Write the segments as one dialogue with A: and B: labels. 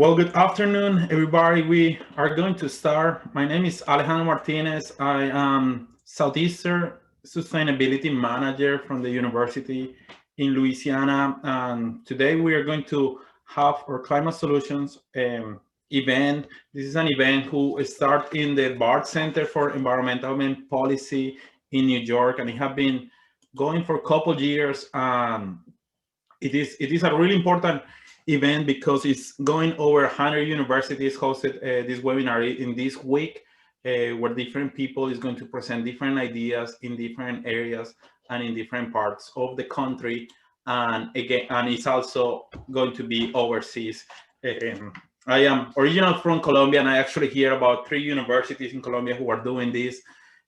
A: Well, good afternoon, everybody. We are going to start. My name is Alejandro Martinez. I am Southeastern Sustainability Manager from the University in Louisiana. And today we are going to have our Climate Solutions event. This is an event who start in the BART Center for Environmental and Policy in New York, and it has been going for a couple of years. It is a really important event because it's going over 100 universities hosted this webinar in this week, where different people is going to present different ideas in different areas and in different parts of the country. And again, and it's also going to be overseas. I am original from Colombia, and I actually hear about 3 universities in Colombia who are doing this.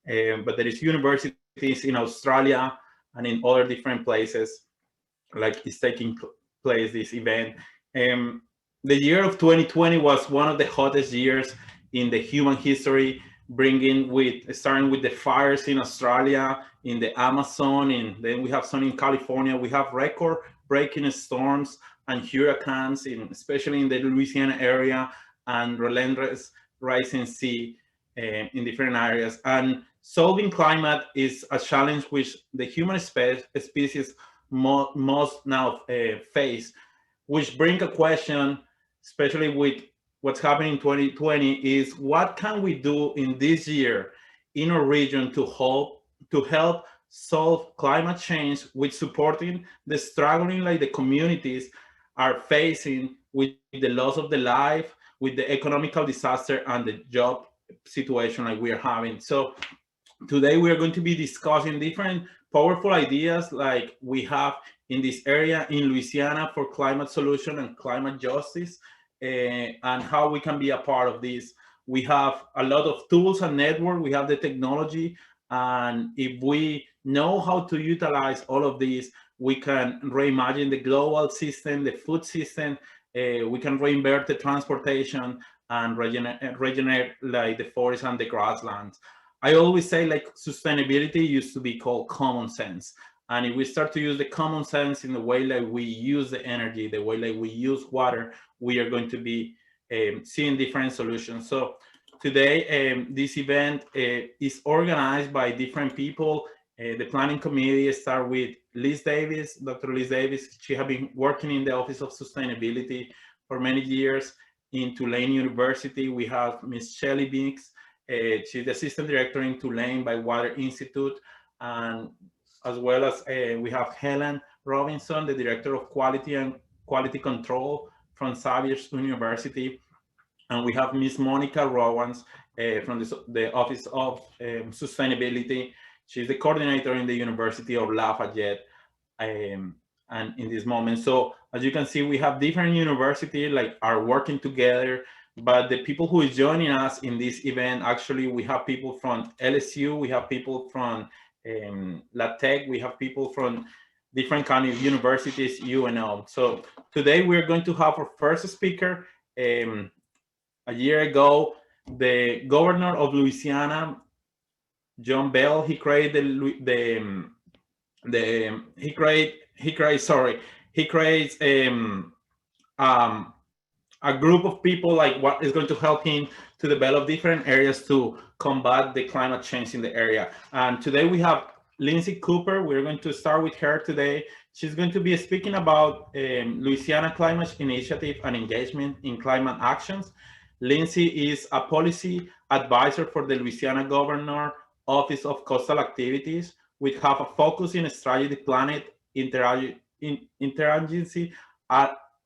A: But there is universities in Australia and in other different places, like is taking place this event. Um, the year of 2020 was one of the hottest years in the human history, starting with the fires in Australia, in the Amazon, and then we have some in California. We have record-breaking storms and hurricanes, especially in the Louisiana area, and relentless rising sea in different areas. And solving climate is a challenge which the human species most now face, which bring a question, especially with what's happening in 2020, is what can we do in this year in our region to help solve climate change, with supporting the struggling like the communities are facing with the loss of the life, with the economical disaster and the job situation like we are having. So today we are going to be discussing different powerful ideas like we have in this area in Louisiana for climate solution and climate justice, and how we can be a part of this. We have a lot of tools and network, we have the technology, and if we know how to utilize all of these, we can reimagine the global system, the food system, we can reinvert the transportation and regenerate like the forest and the grasslands. I always say like sustainability used to be called common sense. And if we start to use the common sense in the way like we use the energy, the way like we use water, we are going to be seeing different solutions. So today, this event is organized by different people. The planning committee starts with Liz Davis, Dr. Liz Davis. She has been working in the Office of Sustainability for many years. In Tulane University, we have Ms. Shelley Binks. She's the assistant director in Tulane by Water Institute, and as well as we have Helen Robinson, the director of quality and quality control from Xavier University, and we have Ms. Monica Rowans from the Office of Sustainability. She's the coordinator in the University of Lafayette, and in this moment. So as you can see, we have different universities like are working together. But the people who is joining us in this event, actually, we have people from LSU, we have people from La Tech, we have people from different kind of universities, UNL. So today we're going to have our first speaker. A year ago, the governor of Louisiana, John Bell, he created he creates a group of people like what is going to help him to develop different areas to combat the climate change in the area. And today we have Lindsay Cooper. We're going to start with her today. She's going to be speaking about Louisiana Climate Initiative and engagement in climate actions. Lindsay is a policy advisor for the Louisiana Governor Office of Coastal Activities, which have a focus in strategy planning, interagency,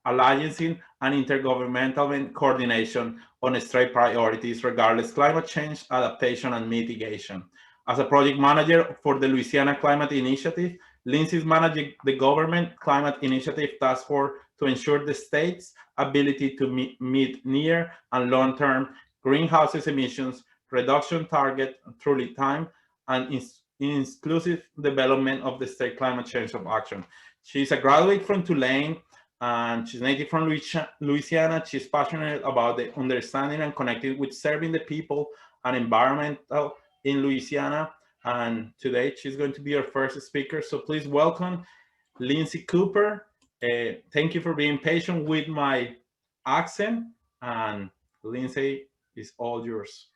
A: alliancing, and intergovernmental coordination on state priorities regardless climate change, adaptation, and mitigation. As a project manager for the Louisiana Climate Initiative, Lindsay is managing the government climate initiative task force to ensure the state's ability to meet near and long-term greenhouse emissions reduction target through time and inclusive development of the state climate change of action. She's a graduate from Tulane, and she's native from Louisiana. She's passionate about the understanding and connecting with serving the people and environmental in Louisiana. And today she's going to be our first speaker. So please welcome Lindsay Cooper. Thank you for being patient with my accent. And Lindsay, is all yours.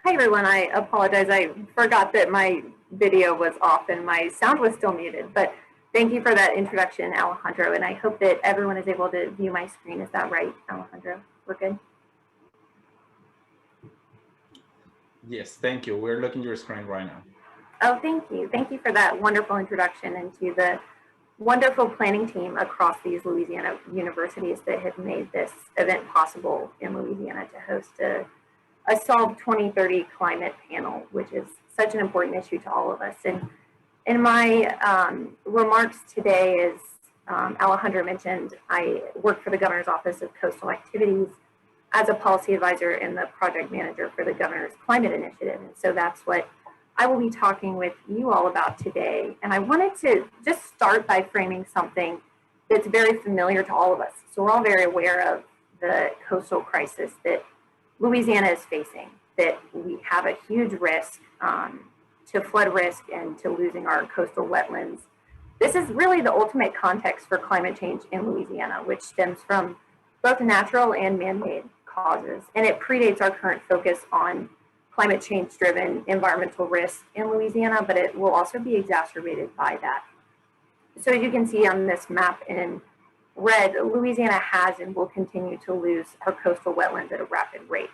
B: Hi everyone, I apologize. I forgot that my video was off and my sound was still muted, but thank you for that introduction, Alejandro, and I hope that everyone is able to view my screen. Is that right, Alejandro? We're good?
A: Yes, thank you. We're looking at your screen right now.
B: Oh, thank you. Thank you for that wonderful introduction and to the wonderful planning team across these Louisiana universities that have made this event possible in Louisiana to host a Solve 2030 climate panel, which is such an important issue to all of us. And in my remarks today, as Alejandro mentioned, I work for the Governor's Office of Coastal Activities as a policy advisor and the project manager for the Governor's Climate Initiative. And so that's what I will be talking with you all about today. And I wanted to just start by framing something that's very familiar to all of us. So we're all very aware of the coastal crisis that Louisiana is facing, that we have a huge risk to flood risk and to losing our coastal wetlands. This is really the ultimate context for climate change in Louisiana, which stems from both natural and man-made causes. And it predates our current focus on climate change-driven environmental risk in Louisiana, but it will also be exacerbated by that. So as you can see on this map in red, Louisiana has and will continue to lose our coastal wetlands at a rapid rate.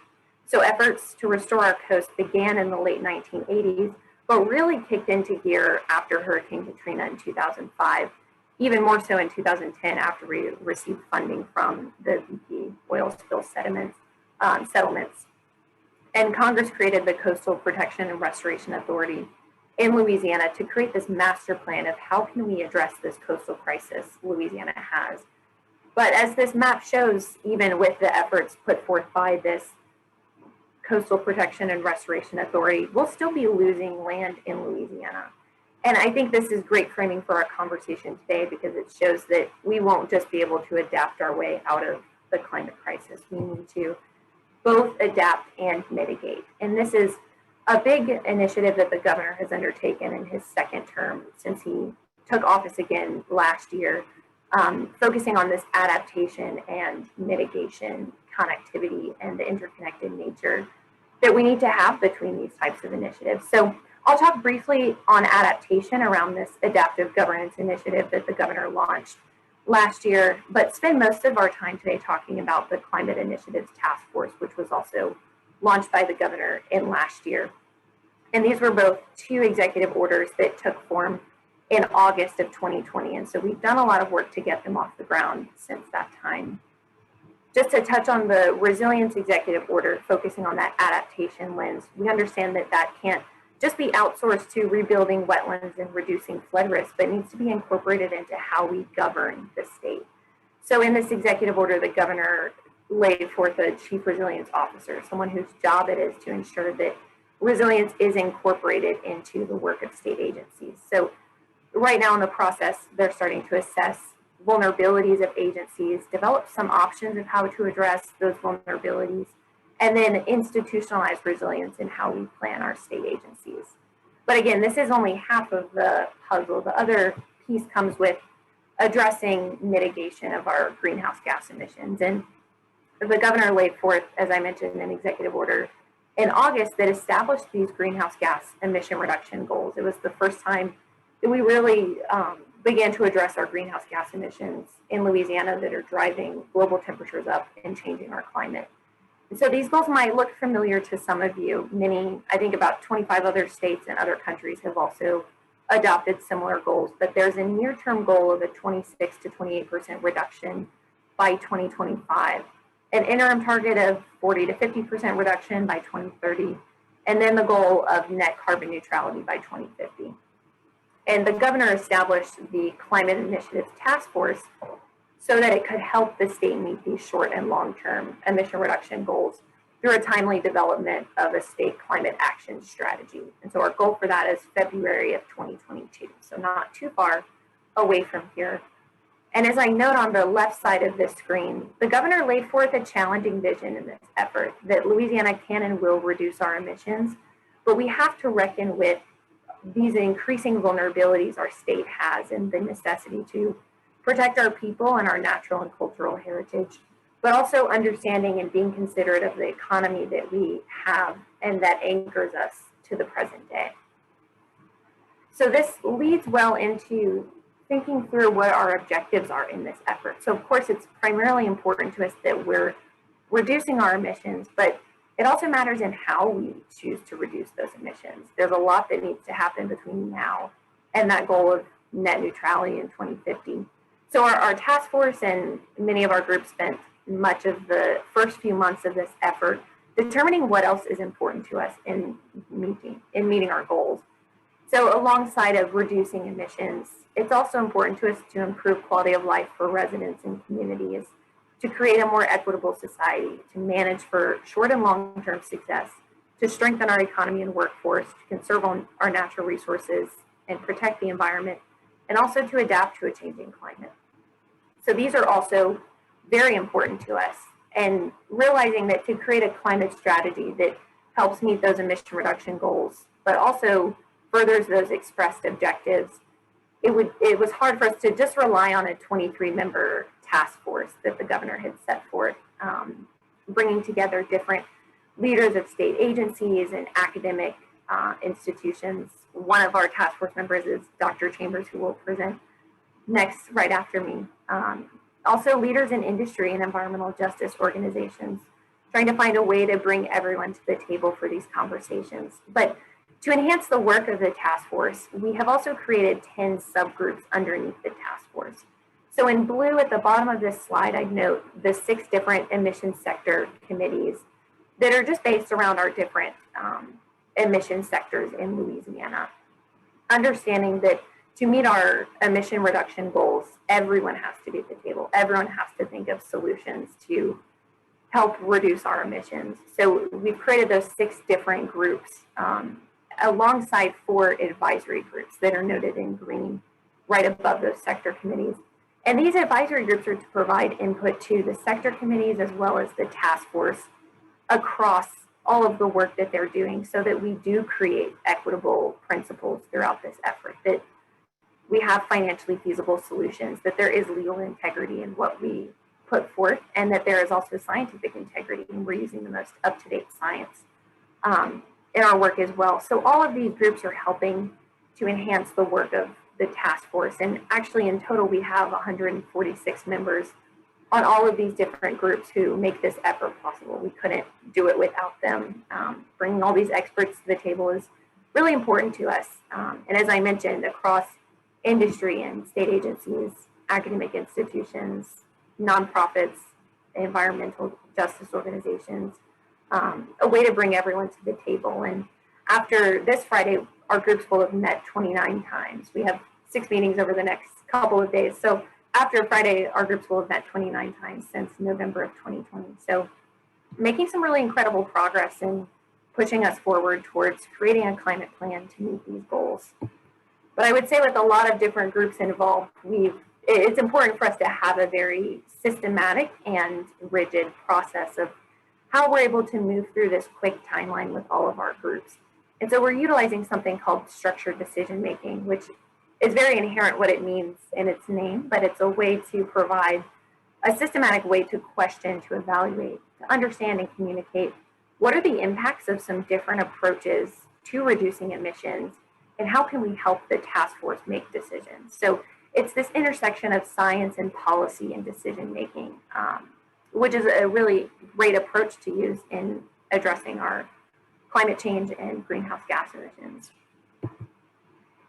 B: So efforts to restore our coast began in the late 1980s, but really kicked into gear after Hurricane Katrina in 2005, even more so in 2010 after we received funding from the BP oil spill settlements. And Congress created the Coastal Protection and Restoration Authority in Louisiana to create this master plan of how can we address this coastal crisis Louisiana has. But as this map shows, even with the efforts put forth by this Coastal Protection and Restoration Authority, we'll still be losing land in Louisiana. And I think this is great framing for our conversation today because it shows that we won't just be able to adapt our way out of the climate crisis. We need to both adapt and mitigate. And this is a big initiative that the governor has undertaken in his second term since he took office again last year. Focusing on this adaptation and mitigation connectivity and the interconnected nature that we need to have between these types of initiatives. So I'll talk briefly on adaptation around this adaptive governance initiative that the governor launched last year, but spend most of our time today talking about the Climate Initiatives Task Force, which was also launched by the governor in last year. And these were both two executive orders that took form in August of 2020. And so we've done a lot of work to get them off the ground since that time. Just to touch on the Resilience Executive Order, focusing on that adaptation lens, we understand that that can't just be outsourced to rebuilding wetlands and reducing flood risk, but needs to be incorporated into how we govern the state. So in this executive order, the governor laid forth a chief resilience officer, someone whose job it is to ensure that resilience is incorporated into the work of state agencies. So right now in the process, they're starting to assess vulnerabilities of agencies, develop some options of how to address those vulnerabilities, and then institutionalize resilience in how we plan our state agencies. But again, this is only half of the puzzle. The other piece comes with addressing mitigation of our greenhouse gas emissions. And the governor laid forth, as I mentioned, an executive order in August that established these greenhouse gas emission reduction goals. It was the first time that we really began to address our greenhouse gas emissions in Louisiana that are driving global temperatures up and changing our climate. And so these goals might look familiar to some of you. Many, I think about 25 other states and other countries have also adopted similar goals, but there's a near-term goal of a 26 to 28% reduction by 2025, an interim target of 40 to 50% reduction by 2030, and then the goal of net carbon neutrality by 2050. And the governor established the Climate Initiatives Task Force so that it could help the state meet these short and long-term emission reduction goals through a timely development of a state climate action strategy. And so our goal for that is February of 2022, so not too far away from here. And as I note on the left side of this screen, the governor laid forth a challenging vision in this effort that Louisiana can and will reduce our emissions, but we have to reckon with these increasing vulnerabilities our state has and the necessity to protect our people and our natural and cultural heritage, but also understanding and being considerate of the economy that we have and that anchors us to the present day. So this leads well into thinking through what our objectives are in this effort. So of course, it's primarily important to us that we're reducing our emissions, but it also matters in how we choose to reduce those emissions. There's a lot that needs to happen between now and that goal of net neutrality in 2050. So our task force and many of our groups spent much of the first few months of this effort determining what else is important to us in meeting our goals. So alongside of reducing emissions, it's also important to us to improve quality of life for residents and communities, to create a more equitable society, to manage for short and long-term success, to strengthen our economy and workforce, to conserve our natural resources and protect the environment, and also to adapt to a changing climate. So these are also very important to us, and realizing that to create a climate strategy that helps meet those emission reduction goals, but also furthers those expressed objectives, it was hard for us to just rely on a 23-member task force that the governor had set forth, bringing together different leaders of state agencies and academic institutions. One of our task force members is Dr. Chambers, who will present next right after me. Also leaders in industry and environmental justice organizations, trying to find a way to bring everyone to the table for these conversations. But to enhance the work of the task force, we have also created 10 subgroups underneath the task force. So in blue at the bottom of this slide, I'd note the 6 different emission sector committees that are just based around our different emission sectors in Louisiana. Understanding that to meet our emission reduction goals, everyone has to be at the table. Everyone has to think of solutions to help reduce our emissions. So we've created those 6 different groups alongside 4 advisory groups that are noted in green right above those sector committees. And these advisory groups are to provide input to the sector committees as well as the task force across all of the work that they're doing, so that we do create equitable principles throughout this effort, that we have financially feasible solutions, that there is legal integrity in what we put forth, and that there is also scientific integrity, and we're using the most up-to-date science in our work as well. So all of these groups are helping to enhance the work of the task force. And actually in total, we have 146 members on all of these different groups who make this effort possible. We couldn't do it without them. Bringing all these experts to the table is really important to us. And as I mentioned, across industry and state agencies, academic institutions, nonprofits, environmental justice organizations, a way to bring everyone to the table. And after this Friday, our groups will have met 29 times. We have 6 meetings over the next couple of days. So after Friday, our groups will have met 29 times since November of 2020. So making some really incredible progress in pushing us forward towards creating a climate plan to meet these goals. But I would say with a lot of different groups involved, it's important for us to have a very systematic and rigid process of how we're able to move through this quick timeline with all of our groups. And so we're utilizing something called structured decision making, which is very inherent what it means in its name, but it's a way to provide a systematic way to question, to evaluate, to understand and communicate what are the impacts of some different approaches to reducing emissions, and how can we help the task force make decisions. So it's this intersection of science and policy and decision making, which is a really great approach to use in addressing our climate change and greenhouse gas emissions.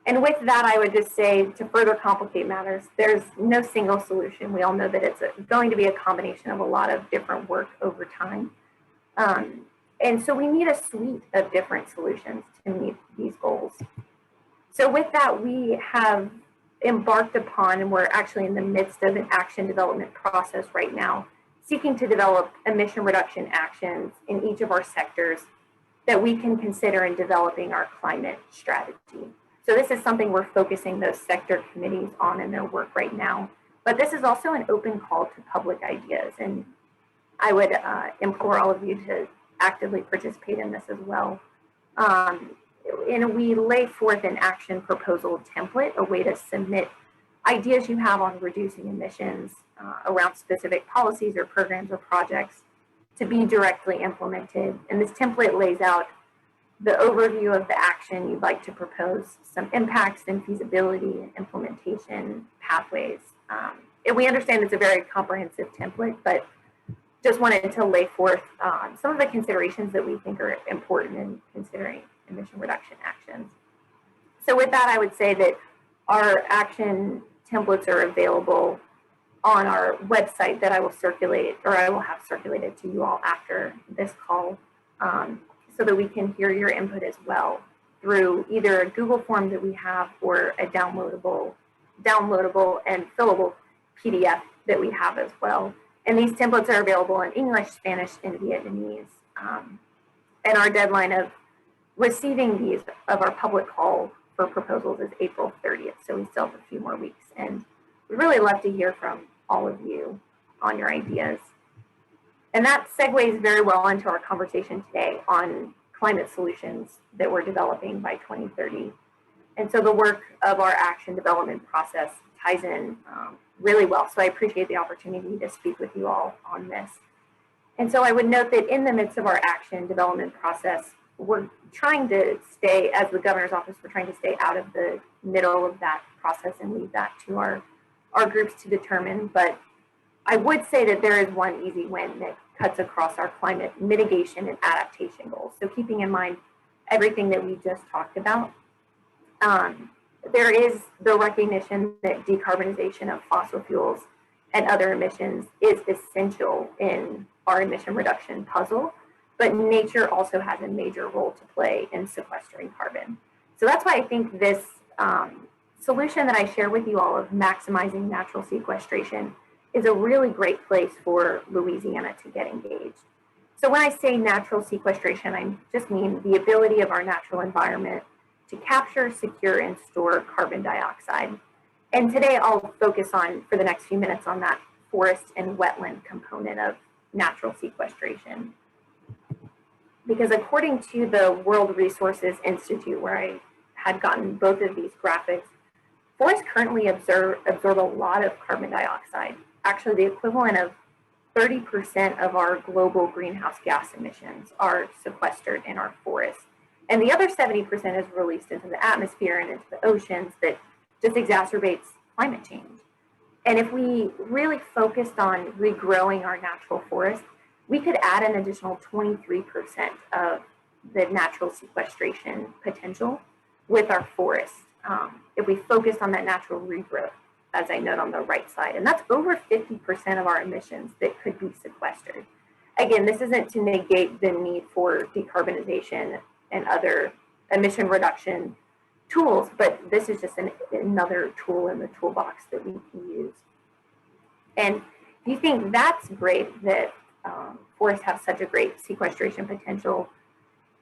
B: And with that, I would just say, to further complicate matters, there's no single solution. We all know that it's going to be a combination of a lot of different work over time. And so we need a suite of different solutions to meet these goals. So with that, we have embarked upon, and we're actually in the midst of an action development process right now, seeking to develop emission reduction actions in each of our sectors that we can consider in developing our climate strategy. So this is something we're focusing those sector committees on in their work right now. But this is also an open call to public ideas. And I would implore all of you to actively participate in this as well. And we lay forth an action proposal template, a way to submit ideas you have on reducing emissions around specific policies or programs or projects to be directly implemented. And this template lays out the overview of the action you'd like to propose, some impacts and feasibility and implementation pathways. And we understand it's a very comprehensive template, but just wanted to lay forth some of the considerations that we think are important in considering emission reduction actions. So with that, I would say that our action templates are available on our website that I will circulate, or I will have circulated to you all after this call, so that we can hear your input as well through either a Google form that we have or a downloadable and fillable PDF that we have as well. And these templates are available in English, Spanish, and Vietnamese. And our deadline of receiving these of our public call for proposals is April 30th. So we still have a few more weeks. And we'd really love to hear from all of you on your ideas. And that segues very well into our conversation today on climate solutions that we're developing by 2030. And so the work of our action development process ties in really well. So I appreciate the opportunity to speak with you all on this. And so I would note that in the midst of our action development process, we're trying to stay, as the governor's office, we're trying to stay out of the middle of that process and leave that to our groups to determine. But I would say that there is one easy win that cuts across our climate mitigation and adaptation goals. So keeping in mind everything that we just talked about, there is the recognition that decarbonization of fossil fuels and other emissions is essential in our emission reduction puzzle, but nature also has a major role to play in sequestering carbon. So that's why I think this solution that I share with you all of maximizing natural sequestration is a really great place for Louisiana to get engaged. So when I say natural sequestration, I just mean the ability of our natural environment to capture, secure, and store carbon dioxide. And today I'll focus on, for the next few minutes, on that forest and wetland component of natural sequestration. Because according to the World Resources Institute, where I had gotten both of these graphics, forests currently absorb a lot of carbon dioxide, actually the equivalent of 30% of our global greenhouse gas emissions are sequestered in our forests. And the other 70% is released into the atmosphere and into the oceans that just exacerbates climate change. And if we really focused on regrowing our natural forests, we could add an additional 23% of the natural sequestration potential with our forests if we focused on that natural regrowth, as I note on the right side. And that's over 50% of our emissions that could be sequestered. Again, this isn't to negate the need for decarbonization and other emission reduction tools, but this is just another tool in the toolbox that we can use. And if you think that's great, that forests have such a great sequestration potential,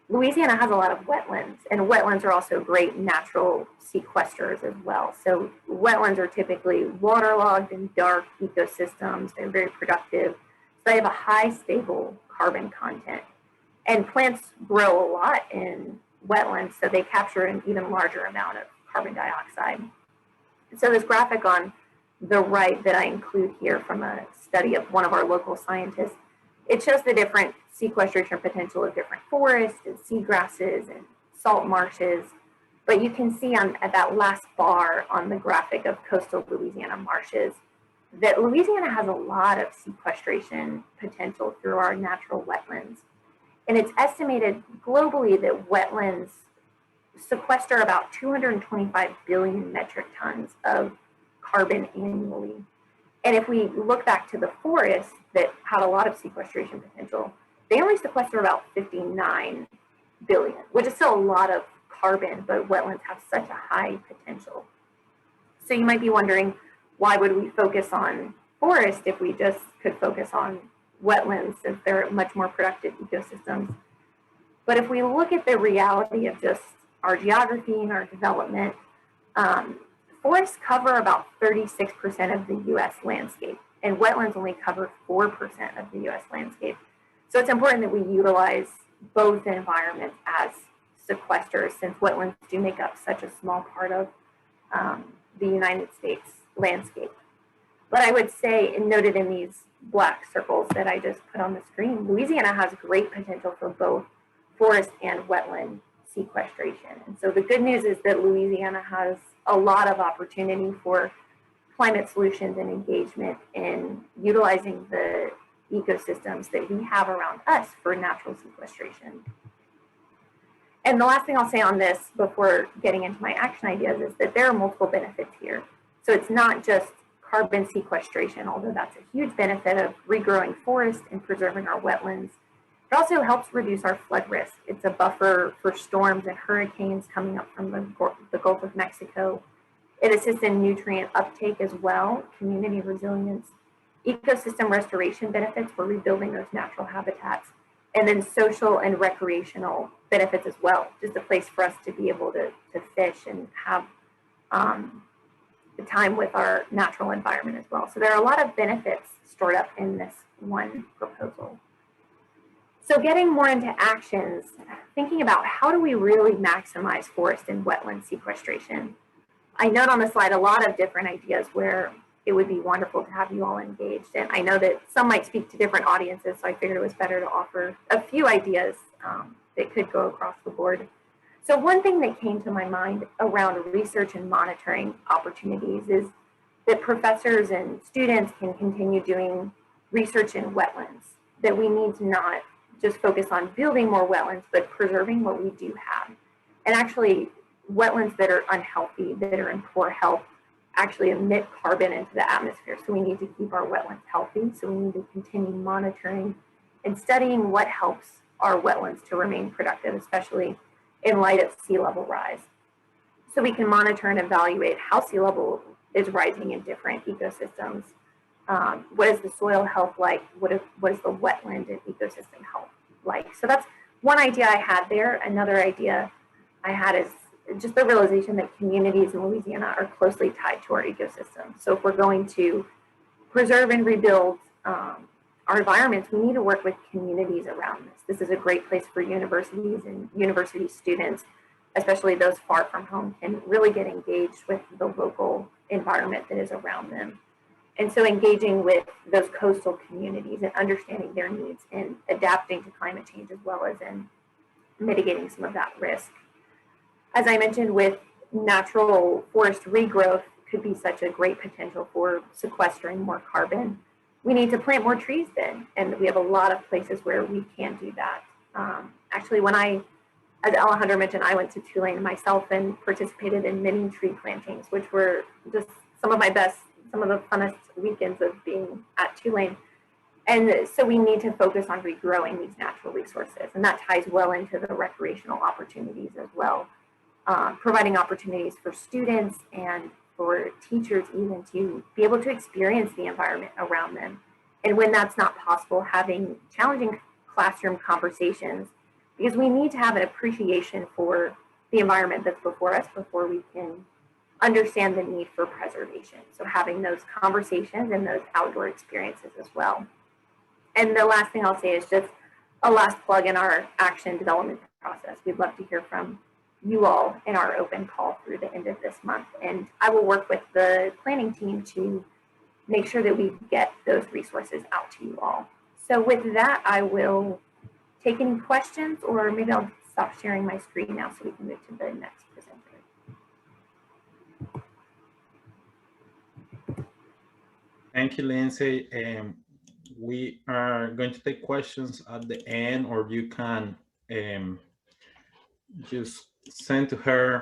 B: Louisiana has a lot of wetlands, and wetlands are also great natural sequesters as well. So wetlands are typically waterlogged and dark ecosystems. They're very productive. So they have a high stable carbon content. And plants grow a lot in wetlands, so they capture an even larger amount of carbon dioxide. So this graphic on the right that I include here from a study of one of our local scientists, it shows the different sequestration potential of different forests and seagrasses and salt marshes. But you can see at that last bar on the graphic of coastal Louisiana marshes that Louisiana has a lot of sequestration potential through our natural wetlands. And it's estimated globally that wetlands sequester about 225 billion metric tons of carbon annually. And if we look back to the forests that had a lot of sequestration potential, they only sequester about 59 billion, which is still a lot of carbon, but wetlands have such a high potential. So you might be wondering, why would we focus on forest if we just could focus on wetlands, since they're much more productive ecosystems? But if we look at the reality of just our geography and our development, forests cover about 36% of the U.S. landscape, and wetlands only cover 4% of the U.S. landscape. So it's important that we utilize both environments as sequesters, since wetlands do make up such a small part of the United States landscape. But I would say, and noted in these black circles that I just put on the screen, Louisiana has great potential for both forest and wetland sequestration. And so the good news is that Louisiana has a lot of opportunity for climate solutions and engagement in utilizing the ecosystems that we have around us for natural sequestration. And the last thing I'll say on this before getting into my action ideas is that there are multiple benefits here. So it's not just carbon sequestration, although that's a huge benefit of regrowing forests and preserving our wetlands. It also helps reduce our flood risk. It's a buffer for storms and hurricanes coming up from the Gulf of Mexico. It assists in nutrient uptake as well, community resilience, ecosystem restoration benefits for rebuilding those natural habitats, and then social and recreational benefits as well. Just a place for us to be able to fish and have the time with our natural environment as well. So there are a lot of benefits stored up in this one proposal. So getting more into actions, thinking about how do we really maximize forest and wetland sequestration. I note on the slide a lot of different ideas where it would be wonderful to have you all engaged. And I know that some might speak to different audiences, so I figured it was better to offer a few ideas that could go across the board. So one thing that came to my mind around research and monitoring opportunities is that professors and students can continue doing research in wetlands, that we need to not just focus on building more wetlands, but preserving what we do have. And actually, wetlands that are unhealthy, that are in poor health, actually emit carbon into the atmosphere. So we need to keep our wetlands healthy. So we need to continue monitoring and studying what helps our wetlands to remain productive, especially in light of sea level rise. So we can monitor and evaluate how sea level is rising in different ecosystems. What is the soil health like? What is the wetland and ecosystem health like? So that's one idea I had there. Another idea I had is just the realization that communities in Louisiana are closely tied to our ecosystem. So if we're going to preserve and rebuild our environments, we need to work with communities around this. This is a great place for universities and university students, especially those far from home, can really get engaged with the local environment that is around them. And so engaging with those coastal communities and understanding their needs and adapting to climate change, as well as in mitigating some of that risk. As I mentioned, with natural forest regrowth could be such a great potential for sequestering more carbon. We need to plant more trees then, and we have a lot of places where we can do that. Actually, when as Alejandro mentioned, I went to Tulane myself and participated in many tree plantings, which were just some of the funnest weekends of being at Tulane. And so we need to focus on regrowing these natural resources, and that ties well into the recreational opportunities as well, providing opportunities for students and for teachers even to be able to experience the environment around them. And when that's not possible, having challenging classroom conversations, because we need to have an appreciation for the environment that's before us before we can understand the need for preservation. So having those conversations and those outdoor experiences as well. And the last thing I'll say is just a last plug in our action development process. We'd love to hear from you all in our open call through the end of this month. And I will work with the planning team to make sure that we get those resources out to you all. So with that, I will take any questions, or maybe I'll stop sharing my screen now so we can move to the next presenter.
A: Thank you, Lindsay. We are going to take questions at the end, or you can just send to her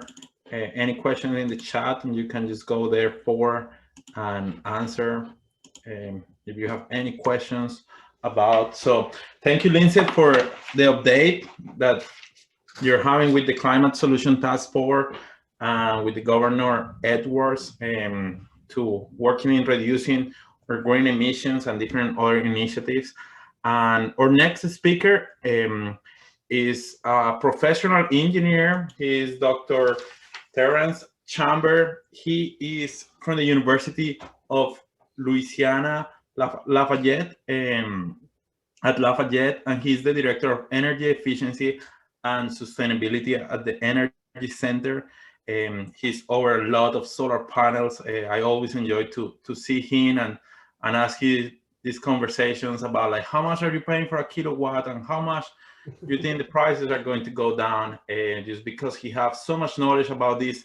A: any question in the chat, and you can just go there for and answer if you have any questions about. So thank you, Lindsay, for the update that you're having with the Climate Solution Task Force with the Governor Edwards to working in reducing our green emissions and different other initiatives. And our next speaker is a professional engineer. He is Dr. Terrence L. He is from the University of Louisiana, Lafayette, at Lafayette, and he's the Director of Energy Efficiency and Sustainability at the Energy Center. He's over a lot of solar panels. I always enjoy to see him and ask you these conversations about like how much are you paying for a kilowatt and how much you think the prices are going to go down, just because he has so much knowledge about this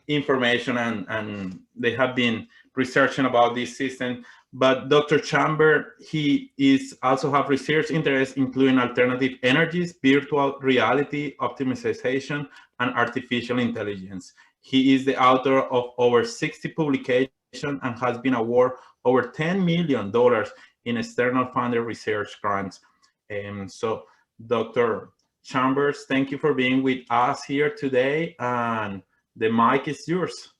A: information and they have been researching about this system. But Dr. Chamber, he is also have research interests including alternative energies, virtual reality, optimization, and artificial intelligence. He is the author of over 60 publications and has been awarded over $10 million in external funded research grants. So Dr. Chambers, thank you for being with us here today, and the mic is yours.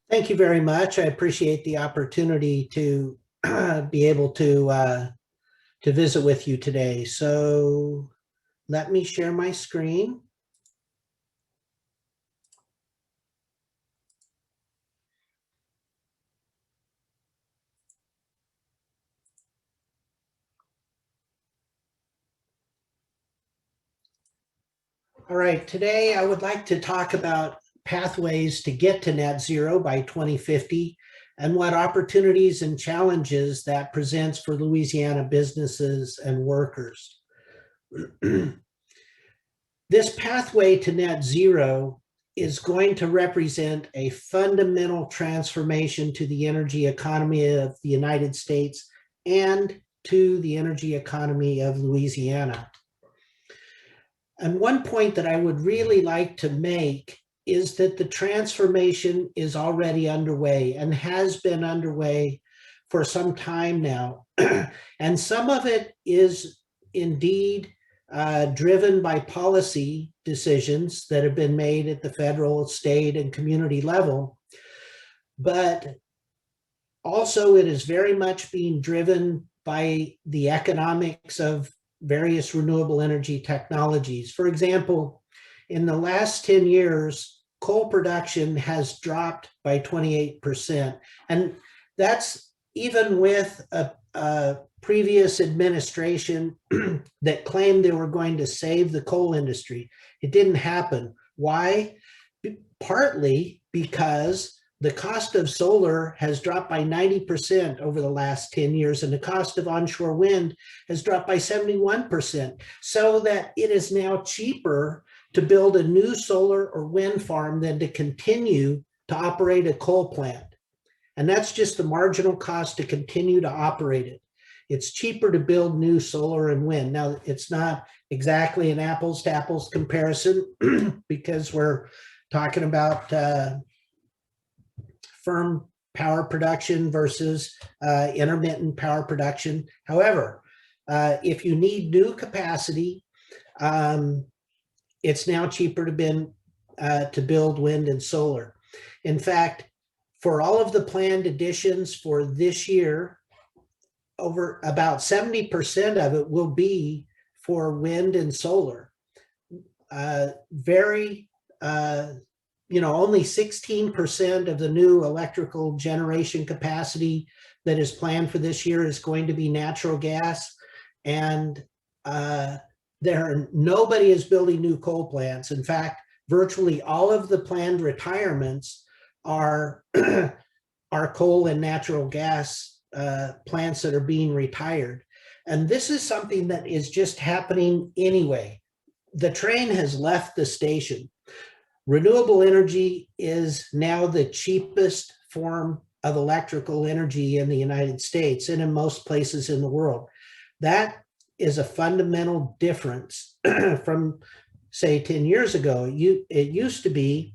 C: Thank you very much. I appreciate the opportunity to be able to visit with you today. So let me share my screen. All right, today I would like to talk about pathways to get to net zero by 2050 and what opportunities and challenges that presents for Louisiana businesses and workers. This pathway to net zero is going to represent a fundamental transformation to the energy economy of the United States and to the energy economy of Louisiana. And one point that I would really like to make is that the transformation is already underway and has been underway for some time now. And some of it is indeed driven by policy decisions that have been made at the federal, state, and community level. But also it is very much being driven by the economics of various renewable energy technologies. For example, in the last 10 years, coal production has dropped by 28%. And that's even with a previous administration that claimed they were going to save the coal industry. It didn't happen. Why? Partly because the cost of solar has dropped by 90% over the last 10 years, and the cost of onshore wind has dropped by 71%, so that it is now cheaper to build a new solar or wind farm than to continue to operate a coal plant. And that's just the marginal cost to continue to operate it. It's cheaper to build new solar and wind. Now, it's not exactly an apples to apples comparison because we're talking about firm power production versus intermittent power production. However, if you need new capacity, it's now cheaper to build wind and solar. In fact, for all of the planned additions for this year, over about 70% of it will be for wind and solar. Only 16% of the new electrical generation capacity that is planned for this year is going to be natural gas. And nobody is building new coal plants. In fact, virtually all of the planned retirements are coal and natural gas plants that are being retired. And this is something that is just happening anyway. The train has left the station. Renewable energy is now the cheapest form of electrical energy in the United States and in most places in the world. That is a fundamental difference from, say, 10 years ago. It used to be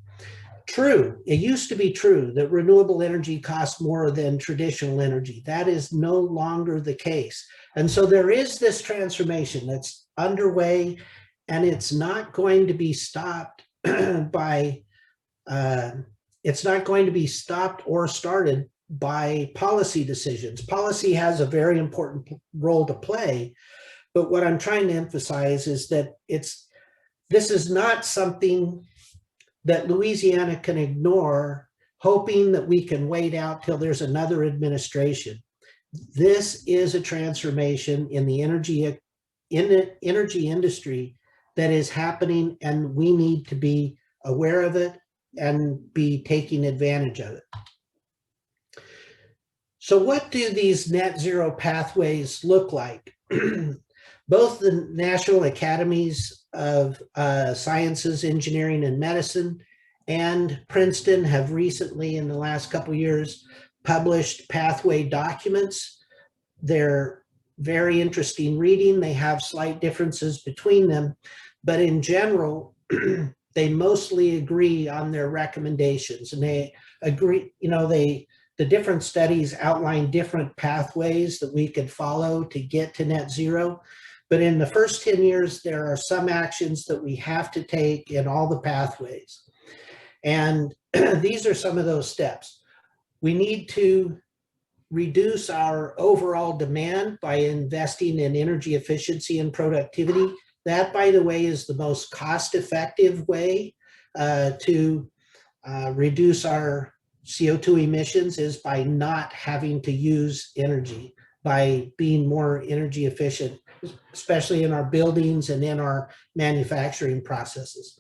C: true. It used to be true that renewable energy costs more than traditional energy. That is no longer the case. And so there is this transformation that's underway, and it's not going to be stopped it's not going to be stopped or started by policy decisions. Policy has a very important role to play, But what I'm trying to emphasize is that this is not something that Louisiana can ignore, hoping that we can wait out till there's another administration. This is a transformation in the energy industry that is happening, and we need to be aware of it and be taking advantage of it. So what do these net zero pathways look like? Both the National Academies of Sciences, Engineering, and Medicine and Princeton have recently, in the last couple of years, published pathway documents. They're very interesting reading. They have slight differences between them, but in general, they mostly agree on their recommendations, and they agree, the different studies outline different pathways that we could follow to get to net zero. But in the first 10 years, there are some actions that we have to take in all the pathways. And these are some of those steps. We need to reduce our overall demand by investing in energy efficiency and productivity. That, by the way, is the most cost-effective way to reduce our CO2 emissions, is by not having to use energy, by being more energy efficient, especially in our buildings and in our manufacturing processes.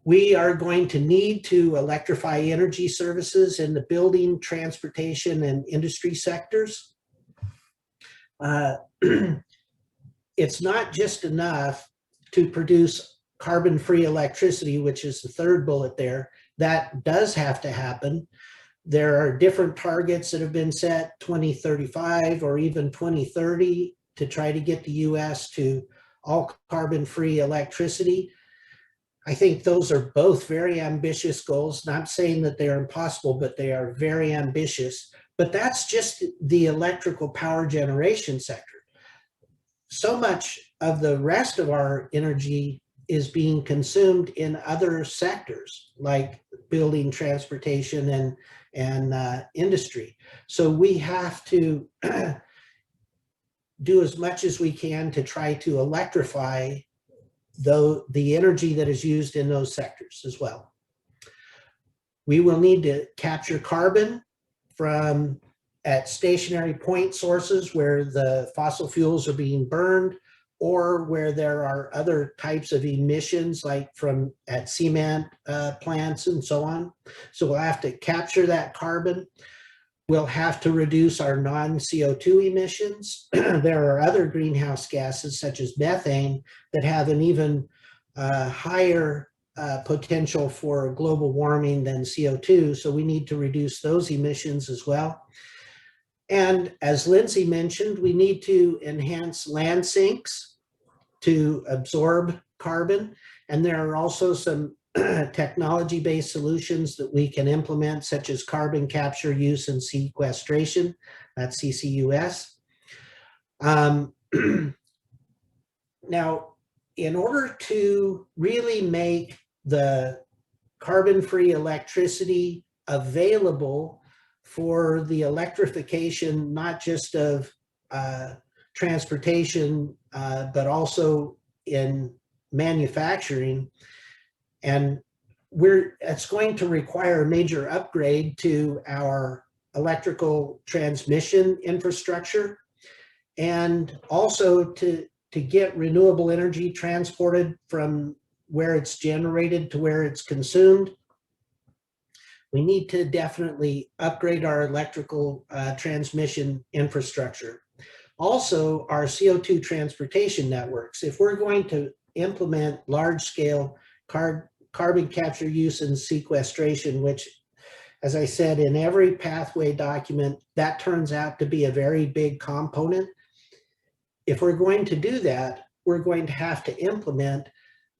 C: We are going to need to electrify energy services in the building, transportation, and industry sectors. It's not just enough to produce carbon-free electricity, which is the third bullet there. That does have to happen. There are different targets that have been set, 2035 or even 2030, to try to get the US to all carbon-free electricity. I think those are both very ambitious goals. Not saying that they are impossible, but they are very ambitious. But that's just the electrical power generation sector. So much of the rest of our energy is being consumed in other sectors like building, transportation, and industry. So we have to do as much as we can to try to electrify the energy that is used in those sectors as well. We will need to capture carbon from at stationary point sources where the fossil fuels are being burned, or where there are other types of emissions, like at cement plants and so on. So we'll have to capture that carbon. We'll have to reduce our non-CO2 emissions. There are other greenhouse gases, such as methane, that have an even higher potential for global warming than CO2. So we need to reduce those emissions as well. And as Lindsay mentioned, we need to enhance land sinks to absorb carbon. And there are also some technology-based solutions that we can implement, such as carbon capture, use, and sequestration. That's CCUS. Now, in order to really make the carbon-free electricity available for the electrification, not just of transportation, but also in manufacturing, and it's going to require a major upgrade to our electrical transmission infrastructure, and also to get renewable energy transported from where it's generated to where it's consumed. We need to definitely upgrade our electrical transmission infrastructure. Also, our CO2 transportation networks. If we're going to implement large-scale carbon capture, use, and sequestration, which, as I said, in every pathway document, that turns out to be a very big component. If we're going to do that, we're going to have to implement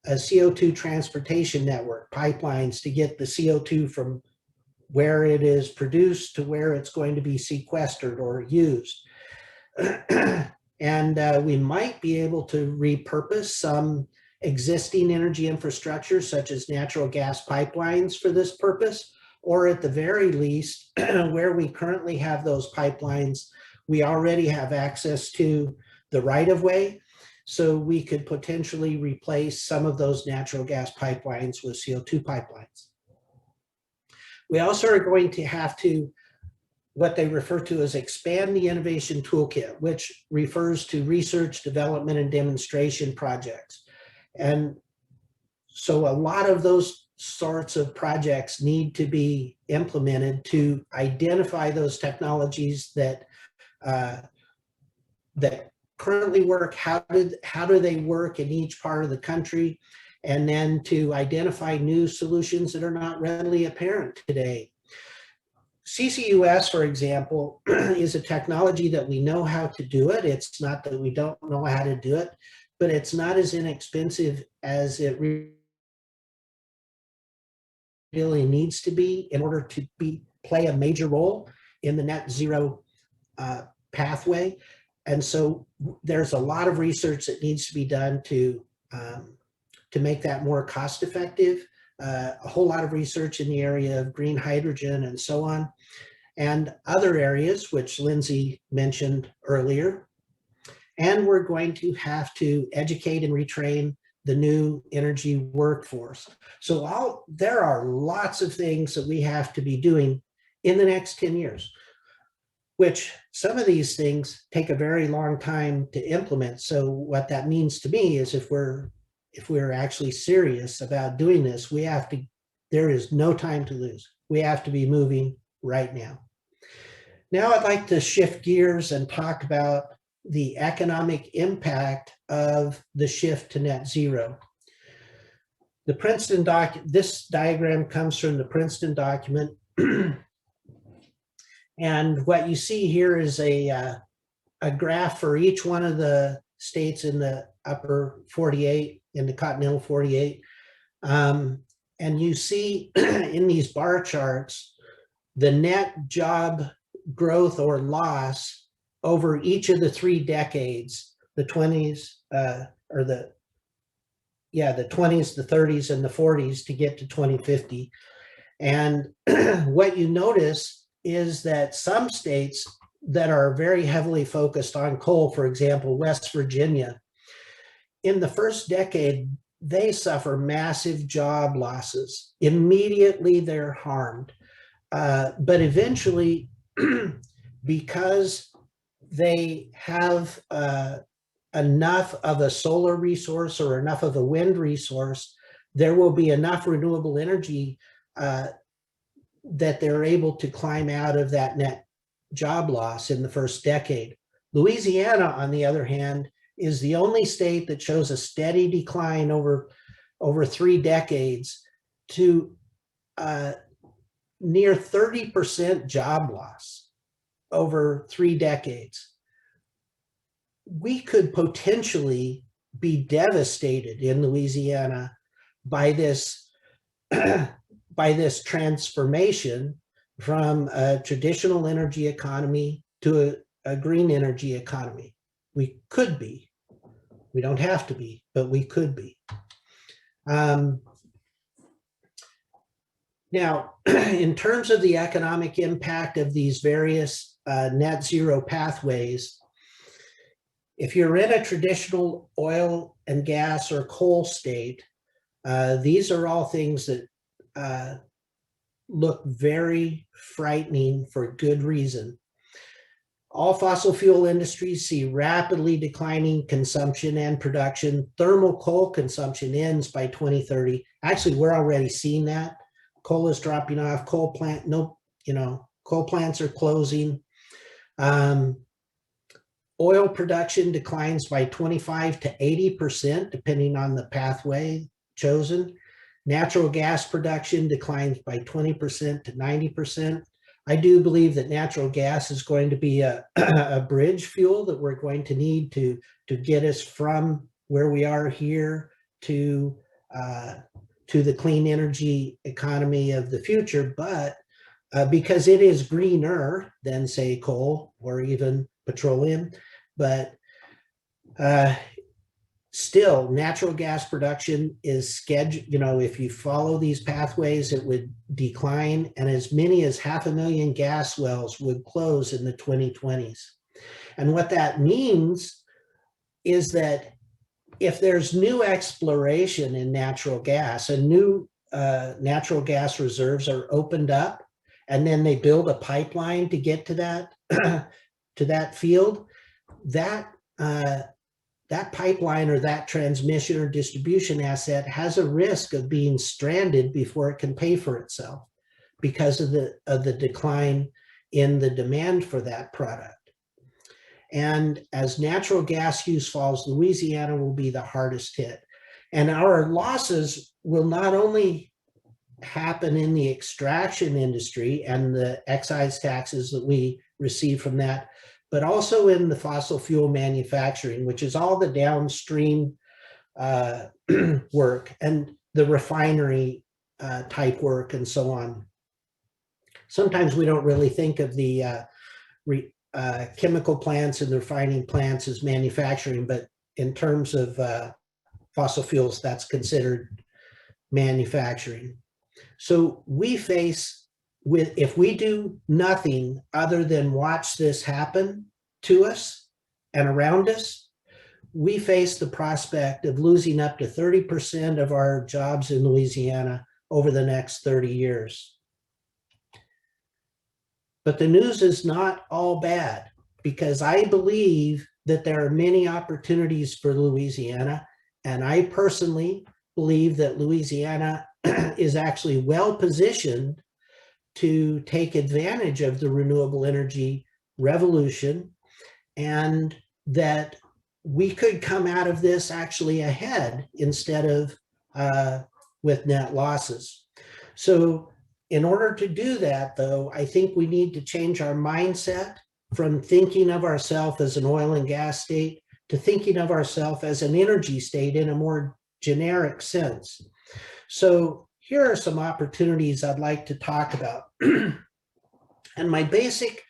C: a CO2 transportation network, pipelines, to get the CO2 from where it is produced to where it's going to be sequestered or used. And we might be able to repurpose some existing energy infrastructure, such as natural gas pipelines, for this purpose, or at the very least, where we currently have those pipelines, we already have access to the right-of-way, so we could potentially replace some of those natural gas pipelines with CO2 pipelines. We also are going to have to, what they refer to as expand the innovation toolkit, which refers to research, development, and demonstration projects. And so a lot of those sorts of projects need to be implemented to identify those technologies that that currently work, how do they work in each part of the country, and then to identify new solutions that are not readily apparent today. CCUS, for example, is a technology that we know how to do it. It's not that we don't know how to do it, but it's not as inexpensive as it really needs to be in order to play a major role in the net zero pathway. And so there's a lot of research that needs to be done to make that more cost effective. A whole lot of research in the area of green hydrogen and so on, and other areas which Lindsay mentioned earlier. And we're going to have to educate and retrain the new energy workforce. So there are lots of things that we have to be doing in the next 10 years, which some of these things take a very long time to implement. So what that means to me is if we're actually serious about doing this, there is no time to lose. We have to be moving right now. Now I'd like to shift gears and talk about the economic impact of the shift to net zero. The Princeton this diagram comes from the Princeton document. And what you see here is a graph for each one of the states in the upper 48, in the continental 48. And you see in these bar charts, the net job growth or loss over each of the 3 decades, the 20s, the 20s, the 30s, and the 40s to get to 2050. And what you notice is that some states that are very heavily focused on coal, for example, West Virginia, in the first decade, they suffer massive job losses. Immediately they're harmed. But eventually, because they have enough of a solar resource or enough of a wind resource, there will be enough renewable energy that they're able to climb out of that net job loss in the first decade. Louisiana, on the other hand, is the only state that shows a steady decline over 3 decades to near 30% job loss over 3 decades. We could potentially be devastated in Louisiana by this transformation from a traditional energy economy to a green energy economy. We could be. We don't have to be, but we could be. Now, in terms of the economic impact of these various net zero pathways, if you're in a traditional oil and gas or coal state, these are all things that look very frightening for good reason. All fossil fuel industries see rapidly declining consumption and production. Thermal coal consumption ends by 2030. Actually, we're already seeing that. Coal is dropping off. Coal plants are closing. Oil production declines by 25 to 80%, depending on the pathway chosen. Natural gas production declines by 20% to 90%. I do believe that natural gas is going to be a bridge fuel that we're going to need to get us from where we are here to the clean energy economy of the future. But because it is greener than, say, coal or even petroleum, but still, natural gas production is scheduled, if you follow these pathways, it would decline, and as many as 500,000 gas wells would close in the 2020s. And what that means is that if there's new exploration in natural gas and new natural gas reserves are opened up, and then they build a pipeline to get to that to that field, that that pipeline or that transmission or distribution asset has a risk of being stranded before it can pay for itself because of the decline in the demand for that product. And as natural gas use falls, Louisiana will be the hardest hit. And our losses will not only happen in the extraction industry and the excise taxes that we receive from that, but also in the fossil fuel manufacturing, which is all the downstream work and the refinery type work and so on. Sometimes we don't really think of the chemical plants and the refining plants as manufacturing, but in terms of fossil fuels, that's considered manufacturing. So we face if we do nothing other than watch this happen to us and around us, we face the prospect of losing up to 30% of our jobs in Louisiana over the next 30 years. But the news is not all bad, because I believe that there are many opportunities for Louisiana, and I personally believe that Louisiana is actually well positioned to take advantage of the renewable energy revolution, and that we could come out of this actually ahead instead of with net losses. So in order to do that, though, I think we need to change our mindset from thinking of ourselves as an oil and gas state to thinking of ourselves as an energy state in a more generic sense. So here are some opportunities I'd like to talk about. And my basic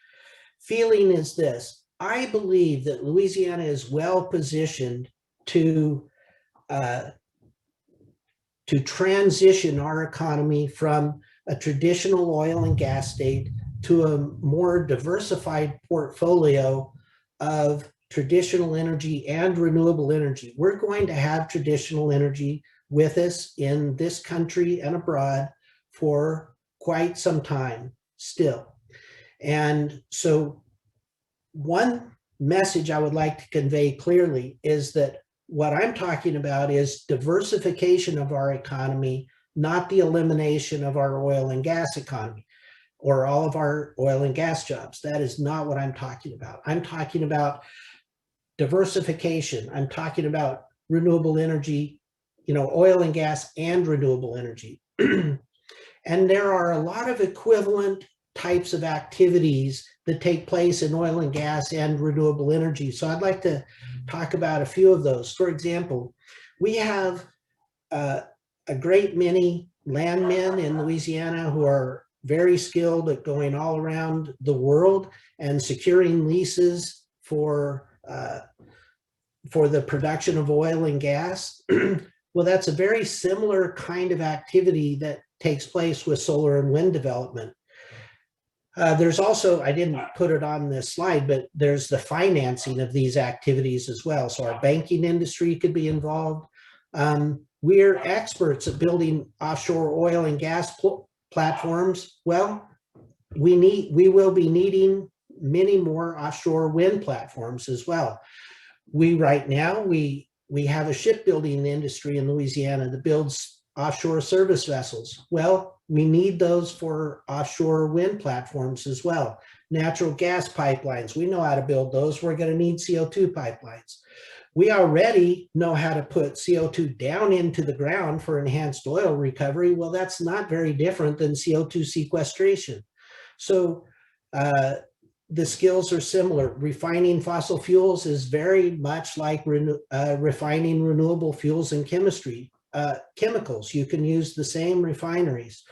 C: feeling is this: I believe that Louisiana is well positioned to transition our economy from a traditional oil and gas state to a more diversified portfolio of traditional energy and renewable energy. We're going to have traditional energy with us in this country and abroad for quite some time still. And so one message I would like to convey clearly is that what I'm talking about is diversification of our economy, not the elimination of our oil and gas economy or all of our oil and gas jobs. That is not what I'm talking about. I'm talking about diversification. I'm talking about renewable energy, oil and gas and renewable energy. And there are a lot of equivalent types of activities that take place in oil and gas and renewable energy. So I'd like to talk about a few of those. For example, we have a great many landmen in Louisiana who are very skilled at going all around the world and securing leases for the production of oil and gas. Well, that's a very similar kind of activity that takes place with solar and wind development. There's also, I didn't put it on this slide, but there's the financing of these activities as well. So our banking industry could be involved. We're experts at building offshore oil and gas platforms. Well, we will be needing many more offshore wind platforms as well. Right now, we have a shipbuilding industry in Louisiana that builds offshore service vessels. Well, we need those for offshore wind platforms as well. Natural gas pipelines, we know how to build those. We're going to need CO2 pipelines. We already know how to put CO2 down into the ground for enhanced oil recovery. Well, that's not very different than CO2 sequestration. So the skills are similar. Refining fossil fuels is very much like refining renewable fuels and chemicals. You can use the same refineries.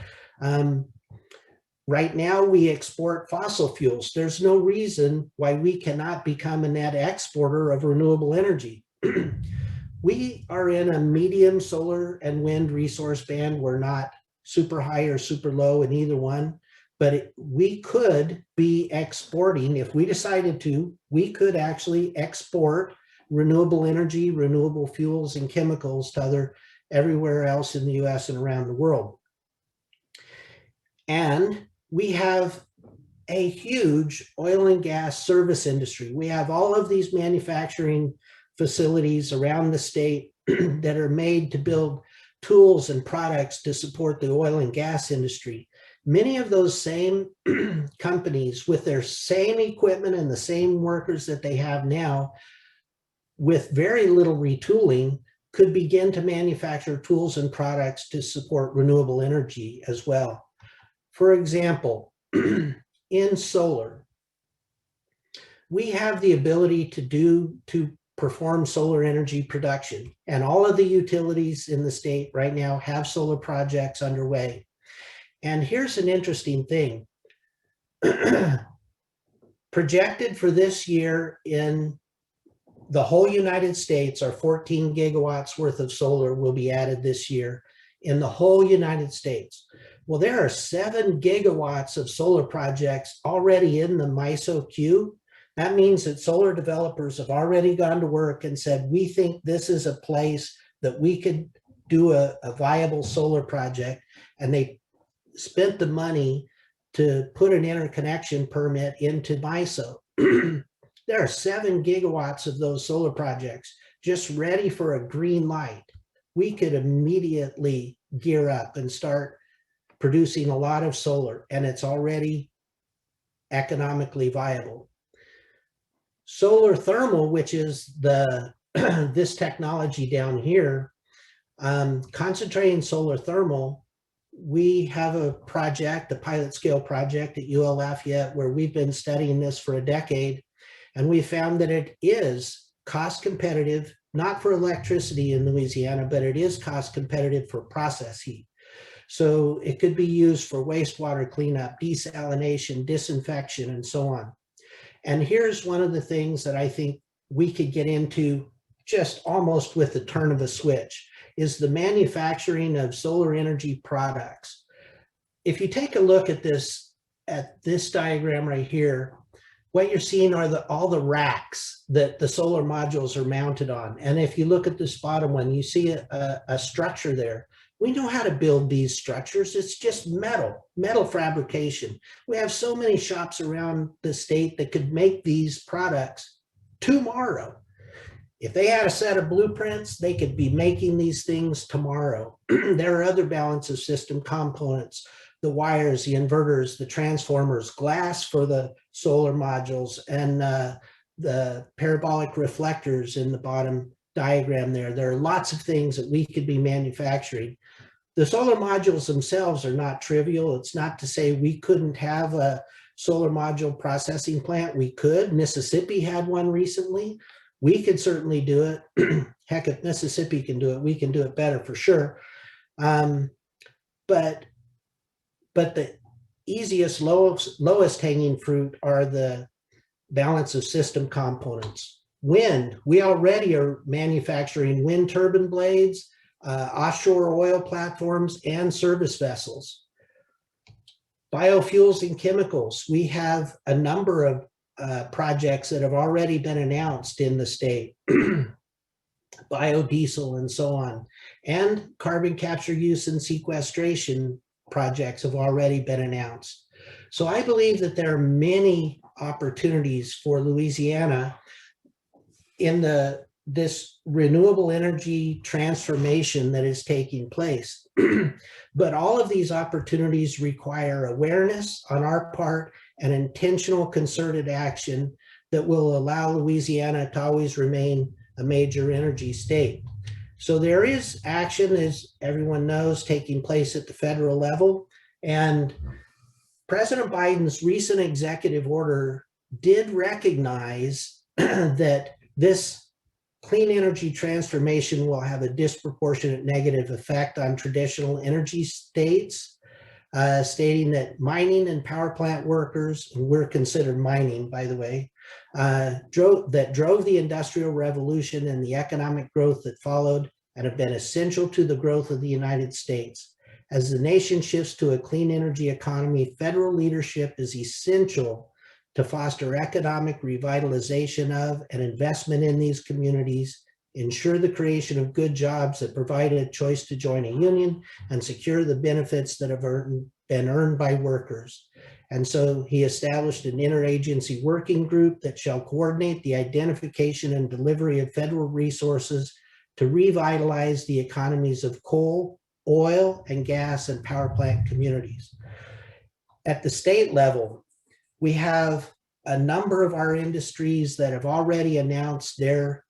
C: Right now, we export fossil fuels. There's no reason why we cannot become a net exporter of renewable energy. We are in a medium solar and wind resource band. We're not super high or super low in either one, but we could be exporting, if we decided to, we could actually export renewable energy, renewable fuels, and chemicals to everywhere else in the US and around the world. And we have a huge oil and gas service industry. We have all of these manufacturing facilities around the state that are made to build tools and products to support the oil and gas industry. Many of those same companies with their same equipment and the same workers that they have now, with very little retooling, could begin to manufacture tools and products to support renewable energy as well. For example, in solar, we have the ability to perform solar energy production, and all of the utilities in the state right now have solar projects underway. And here's an interesting thing. Projected for this year in the whole United States are 14 gigawatts worth of solar will be added this year in the whole United States. Well, there are 7 gigawatts of solar projects already in the MISO queue. That means that solar developers have already gone to work and said, we think this is a place that we could do a viable solar project. And they spent the money to put an interconnection permit into MISO. There are 7 gigawatts of those solar projects just ready for a green light. We could immediately gear up and start producing a lot of solar, and it's already economically viable. Solar thermal, which is this technology down here, concentrating solar thermal, we have a project, a pilot scale project at UL Lafayette, where we've been studying this for a decade, and we found that it is cost competitive, not for electricity in Louisiana, but it is cost competitive for process heat. So it could be used for wastewater cleanup, desalination, disinfection, and so on. And here's one of the things that I think we could get into just almost with the turn of a switch, is the manufacturing of solar energy products. If you take a look at this diagram right here, what you're seeing are all the racks that the solar modules are mounted on. And if you look at this bottom one, you see a structure there. We know how to build these structures. It's just metal fabrication. We have so many shops around the state that could make these products tomorrow. If they had a set of blueprints, they could be making these things tomorrow. There are other balance of system components, the wires, the inverters, the transformers, glass for the solar modules, and the parabolic reflectors in the bottom diagram there. There are lots of things that we could be manufacturing. The solar modules themselves are not trivial. It's not to say we couldn't have a solar module processing plant. We could. Mississippi had one recently. We could certainly do it. Heck, if Mississippi can do it, we can do it better for sure. But the easiest, lowest hanging fruit are the balance of system components. Wind, we already are manufacturing wind turbine blades, offshore oil platforms, and service vessels. Biofuels and chemicals, we have a number of projects that have already been announced in the state, biodiesel and so on, and carbon capture, use, and sequestration projects have already been announced. So I believe that there are many opportunities for Louisiana in this renewable energy transformation that is taking place. But all of these opportunities require awareness on our part and intentional concerted action that will allow Louisiana to always remain a major energy state. So there is action, as everyone knows, taking place at the federal level. And President Biden's recent executive order did recognize that this clean energy transformation will have a disproportionate negative effect on traditional energy states, stating that mining and power plant workers, and we're considered mining, by the way, drove the industrial revolution and the economic growth that followed, and have been essential to the growth of the United States. As the nation shifts to a clean energy economy, federal leadership is essential to foster economic revitalization of and investment in these communities, ensure the creation of good jobs that provide a choice to join a union, and secure the benefits that have been earned by workers. And so he established an interagency working group that shall coordinate the identification and delivery of federal resources to revitalize the economies of coal, oil, and gas and power plant communities. At the state level, we have a number of our industries that have already announced their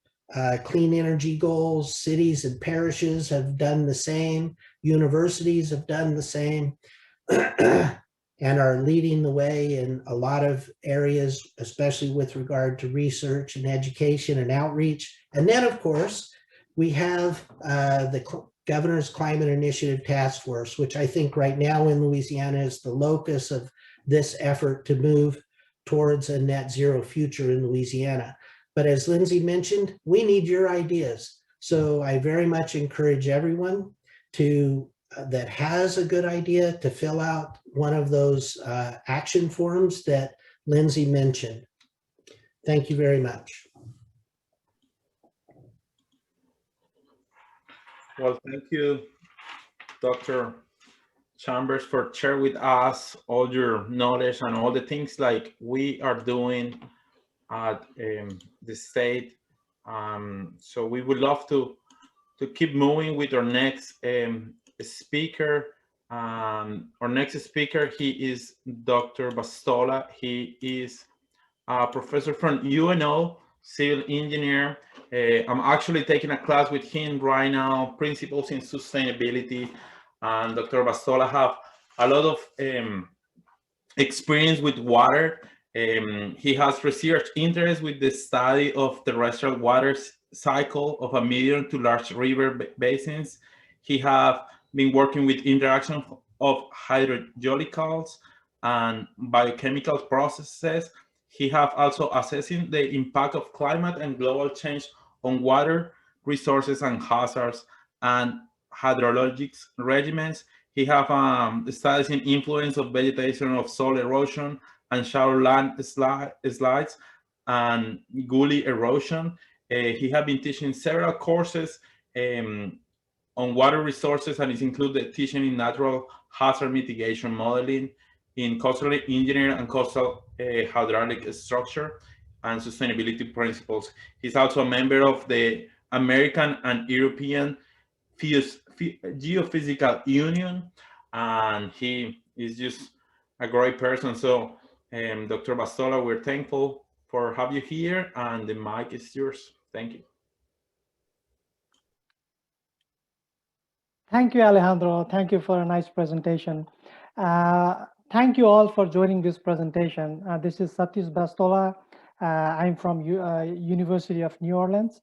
C: clean energy goals. Cities and parishes have done the same. Universities have done the same and are leading the way in a lot of areas, especially with regard to research and education and outreach. And then, of course, we have the Governor's Climate Initiative Task Force, which I think right now in Louisiana is the locus of this effort to move towards a net zero future in Louisiana. But as Lindsay mentioned, we need your ideas. So I very much encourage everyone to that has a good idea to fill out one of those action forms that Lindsay mentioned. Thank you very much.
A: Well, thank you, Dr. Chambers, for sharing with us all your knowledge and all the things like we are doing at the state. So we would love to keep moving with our next speaker. Our next speaker, he is Dr. Bastola. He is a professor from UNO, civil engineer. I'm actually taking a class with him right now, Principles in Sustainability. And Dr. Bastola have a lot of experience with water. He has research interest with the study of terrestrial water cycle of a medium to large river basins. He have been working with interaction of hydrogeolicals and biochemical processes. He have also assessing the impact of climate and global change on water resources and hazards and hydrologic regimens. He have studies in influence of vegetation of soil erosion and shallow land slides and gully erosion. He have been teaching several courses on water resources, and it includes the teaching in natural hazard mitigation modeling, in coastal engineering and coastal hydraulic structure and sustainability principles. He's also a member of the American and European Geophysical Union, and he is just a great person. So, Dr. Bastola, we're thankful for having you here, and the mic is yours. Thank you.
D: Thank you, Alejandro. Thank you for a nice presentation. Thank you all for joining this presentation. This is Satish Bastola. I'm from University of New Orleans.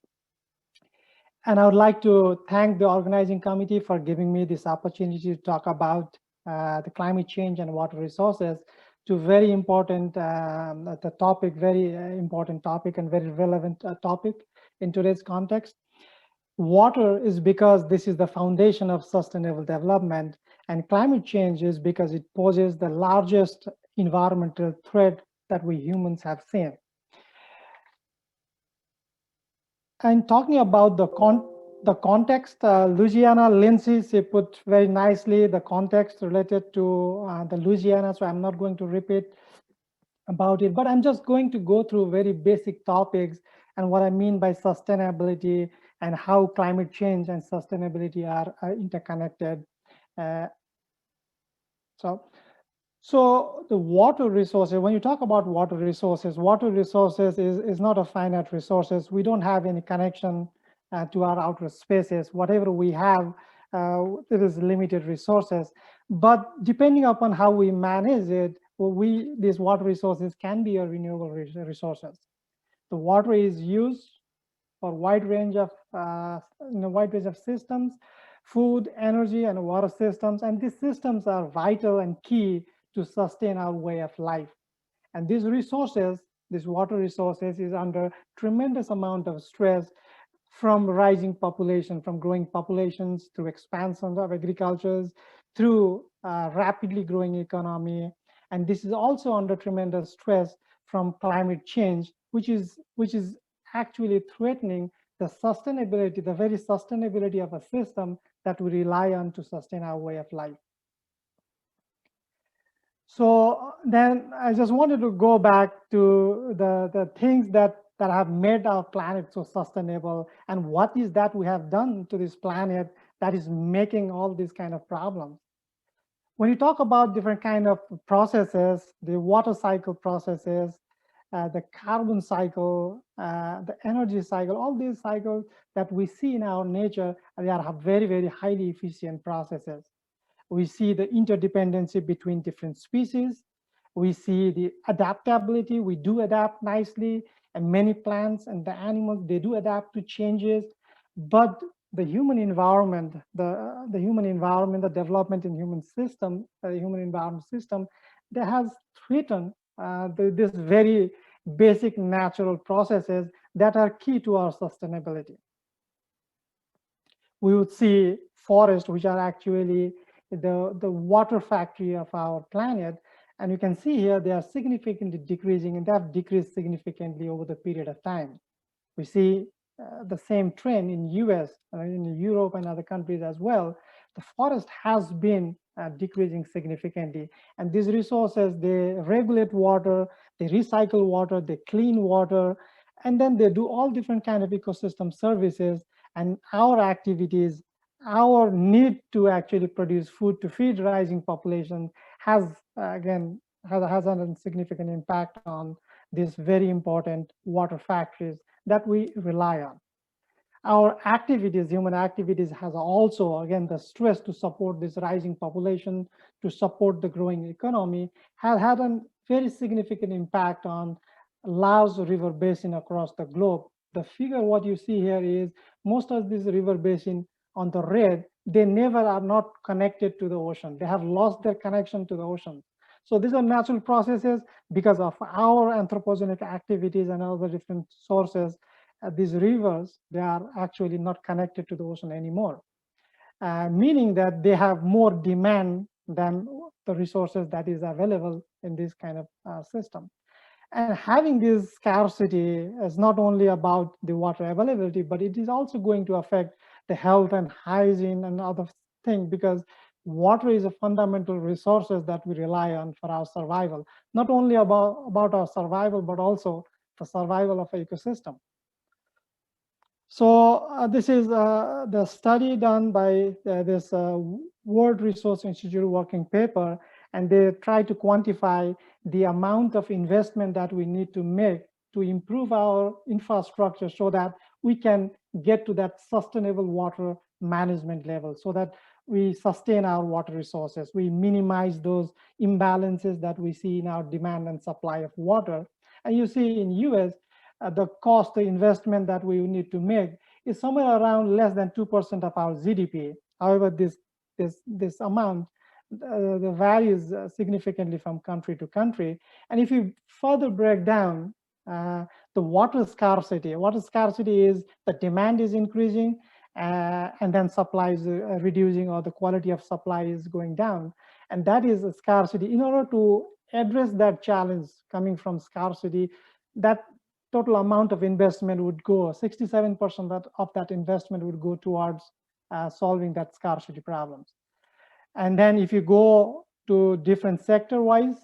D: And I would like to thank the organizing committee for giving me this opportunity to talk about the climate change and water resources, to very important the topic, very important topic and very relevant topic in today's context. Water is because this is the foundation of sustainable development, and climate change is because it poses the largest environmental threat that we humans have seen. And talking about the context, Louisiana, Lindsay, she put very nicely the context related to the Louisiana, so I'm not going to repeat about it, but I'm just going to go through very basic topics and what I mean by sustainability and how climate change and sustainability are interconnected. So the water resources, when you talk about water resources is not a finite resources. We don't have any connection to our outer spaces. Whatever we have, it is limited resources. But depending upon how we manage it, these water resources can be a renewable resources. The water is used for a wide range of systems, food, energy, and water systems. And these systems are vital and key to sustain our way of life. And these resources, these water resources, is under tremendous amount of stress from rising population, from growing populations, through expansion of agricultures, through rapidly growing economy. And this is also under tremendous stress from climate change, which is actually threatening the sustainability, the very sustainability of a system that we rely on to sustain our way of life. So then I just wanted to go back to the things that have made our planet so sustainable, and what is that we have done to this planet that is making all these kind of problems. When you talk about different kind of processes, the water cycle processes, the carbon cycle, the energy cycle, all these cycles that we see in our nature, they are very, very highly efficient processes. We see the interdependency between different species. We see the adaptability. We do adapt nicely, and many plants and the animals, they do adapt to changes. But the human environment, the development in human system, the human environment system, that has threatened this very basic natural processes that are key to our sustainability. We would see forests, which are actually the water factory of our planet. And you can see here, they are significantly decreasing, and they have decreased significantly over the period of time. We see the same trend in US, in Europe and other countries as well. The forest has been decreasing significantly. And these resources, they regulate water, they recycle water, they clean water, and then they do all different kind of ecosystem services. And our activities, our need to actually produce food to feed rising population has, again, has a significant impact on these very important water factories that we rely on. Our activities, human activities, has also, again, the stress to support this rising population, to support the growing economy, has had a very significant impact on Laos River Basin across the globe. The figure, what you see here is most of these river basin on the red, they never are not connected to the ocean. They have lost their connection to the ocean. So these are natural processes because of our anthropogenic activities and other different sources. These rivers, they are actually not connected to the ocean anymore, meaning that they have more demand than the resources that is available in this kind of system. And having this scarcity is not only about the water availability, but it is also going to affect the health and hygiene and other things, because water is a fundamental resources that we rely on for our survival, not only about our survival, but also the survival of an ecosystem. So this is the study done by this World Resource Institute working paper, and they try to quantify the amount of investment that we need to make to improve our infrastructure so that we can get to that sustainable water management level, so that we sustain our water resources, we minimize those imbalances that we see in our demand and supply of water. And you see in US, the cost, the investment that we need to make is somewhere around less than 2% of our GDP. However, this amount varies significantly from country to country. And if you further break down the water scarcity is the demand is increasing and then supply is reducing, or the quality of supply is going down. And that is a scarcity. In order to address that challenge coming from scarcity, that total amount of investment would go, 67% of that investment would go towards solving that scarcity problems. And then if you go to different sector-wise,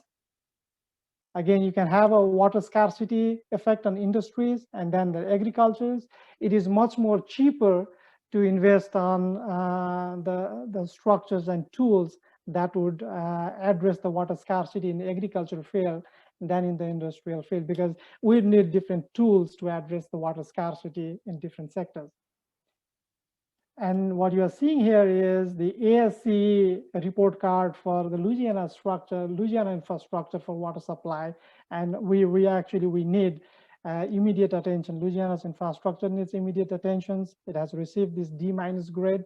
D: again, you can have a water scarcity effect on industries and then the agricultures. It is much more cheaper to invest on the structures and tools that would address the water scarcity in the agricultural field than in the industrial field, because we need different tools to address the water scarcity in different sectors. And what you are seeing here is the ASC report card for the Louisiana infrastructure for water supply. And we need immediate attention. Louisiana's infrastructure needs immediate attention. It has received this D- grade.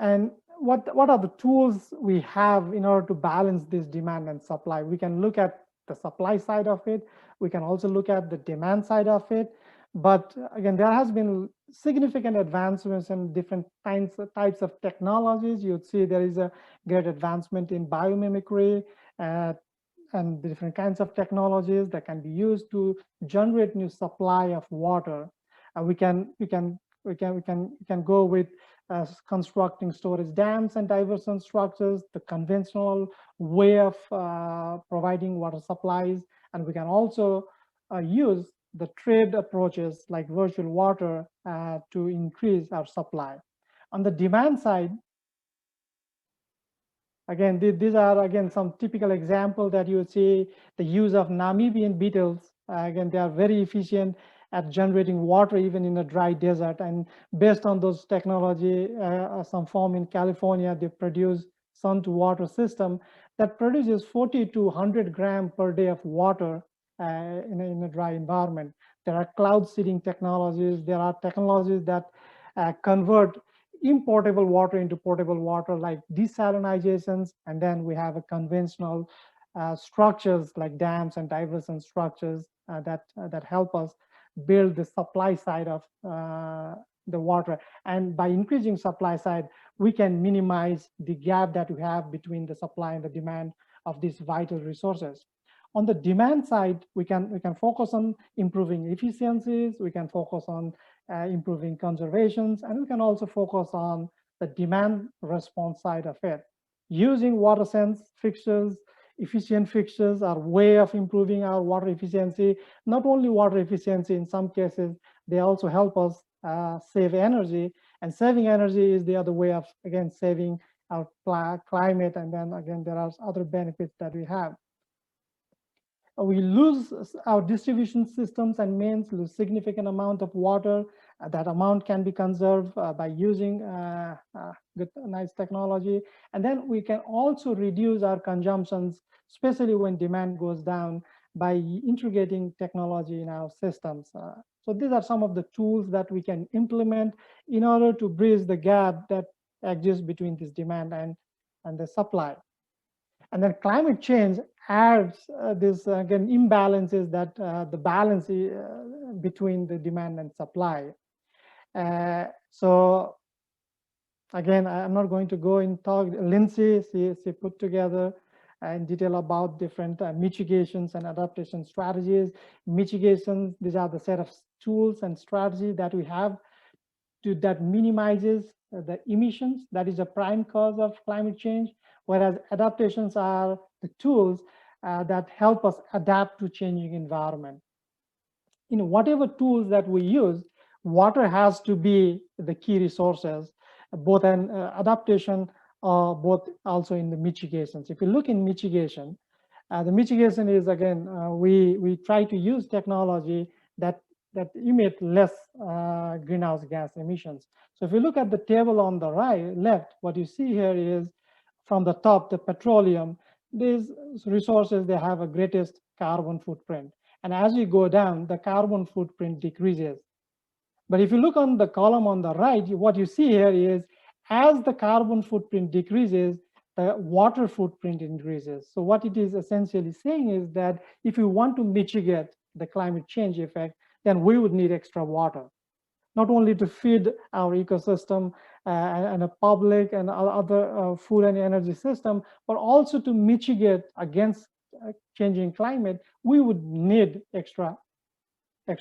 D: And what are the tools we have in order to balance this demand and supply? We can look at the supply side of it. We can also look at the demand side of it. But again, there has been significant advancements in different types of technologies. You'd see there is a great advancement in biomimicry, and the different kinds of technologies that can be used to generate new supply of water. We can go with constructing storage dams and diversion structures, the conventional way of providing water supplies, and we can also use the trade approaches like virtual water to increase our supply. On the demand side, again, these are again some typical examples that you would see. The use of Namibian beetles. Again, they are very efficient at generating water even in a dry desert. And based on those technology, some farm in California, they produce sun to water system that produces 40 to 100 grams per day of water in a dry environment. There are cloud seeding technologies. There are technologies that convert importable water into potable water, like desalinizations, and then we have a conventional structures like dams and diversion structures that help us build the supply side of the water. And by increasing supply side, we can minimize the gap that we have between the supply and the demand of these vital resources. On the demand side, we can focus on improving efficiencies, we can focus on improving conservations, and we can also focus on the demand response side of it. Using water sense fixtures, efficient fixtures are way of improving our water efficiency. Not only water efficiency, in some cases, they also help us save energy, and saving energy is the other way of, again, saving our climate, and then again, there are other benefits that we have. We lose our distribution systems and mains, lose significant amount of water. That amount can be conserved by using good, nice technology. And then we can also reduce our consumptions, especially when demand goes down, by integrating technology in our systems. So these are some of the tools that we can implement in order to bridge the gap that exists between this demand and the supply. And then climate change adds this, again, imbalances that the balance between the demand and supply. So again, I'm not going to go and talk. Lindsay, she put together in detail about different mitigations and adaptation strategies. Mitigations, these are the set of tools and strategies that we have that minimizes the emissions. That is a prime cause of climate change, whereas adaptations are the tools that help us adapt to changing environment. In whatever tools that we use, water has to be the key resources, both in adaptation, both also in the mitigations. If you look in mitigation, the mitigation is, again, we try to use technology that emit less greenhouse gas emissions. So if you look at the table on the left, what you see here is from the top, the petroleum. These resources, they have a greatest carbon footprint. And as you go down, the carbon footprint decreases. But if you look on the column on the right, what you see here is as the carbon footprint decreases, the water footprint increases. So what it is essentially saying is that if you want to mitigate the climate change effect, then we would need extra water, not only to feed our ecosystem and a public and other food and energy system, but also to mitigate against changing climate, we would need extra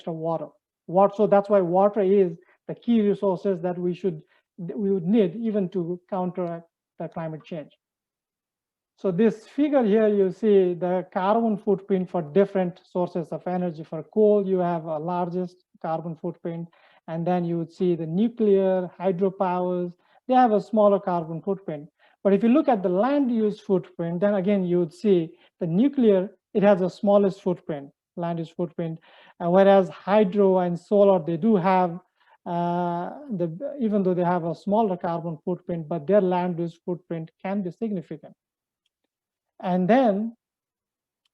D: water. So that's why water is the key resources that we would need even to counteract the climate change. So this figure here, you see the carbon footprint for different sources of energy. For coal, you have a largest carbon footprint, and then you would see the nuclear, hydropowers, they have a smaller carbon footprint. But if you look at the land use footprint, then again, you would see the nuclear, it has the smallest footprint, land use footprint, whereas hydro and solar, they do have, even though they have a smaller carbon footprint, but their land use footprint can be significant. And then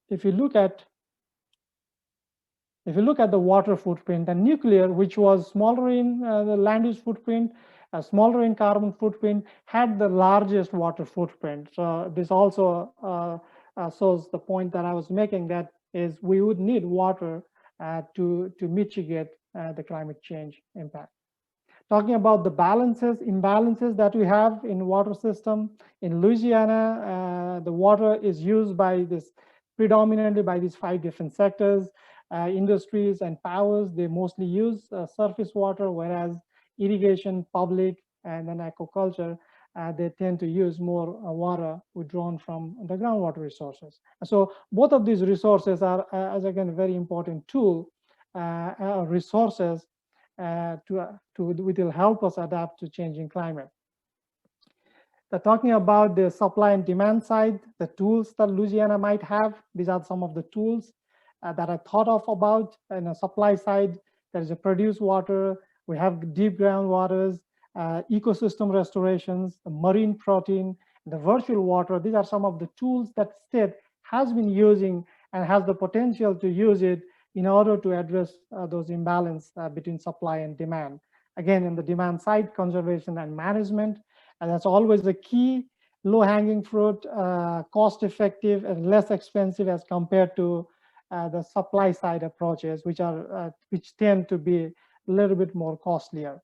D: if you look at the water footprint, and nuclear, which was smaller in the land use footprint, smaller in carbon footprint, had the largest water footprint. So this also shows the point that I was making, that is we would need water to mitigate the climate change impact. Talking about the imbalances that we have in water system, in Louisiana, the water is used by this predominantly by these 5 different sectors. Industries and powers, they mostly use surface water, whereas irrigation, public, and then aquaculture, they tend to use more water withdrawn from the groundwater resources. So both of these resources are, as again, a very important tool, resources which will help us adapt to changing climate. Talking about the supply and demand side, the tools that Louisiana might have, these are some of the tools that I thought of about. In the supply side, there is a produced water, we have deep groundwaters, ecosystem restorations, the marine protein, the virtual water. These are some of the tools that state has been using and has the potential to use it in order to address those imbalance between supply and demand. Again, in the demand side, conservation and management, and that's always the key, low-hanging fruit, cost-effective and less expensive as compared to the supply side approaches, which tend to be a little bit more costlier.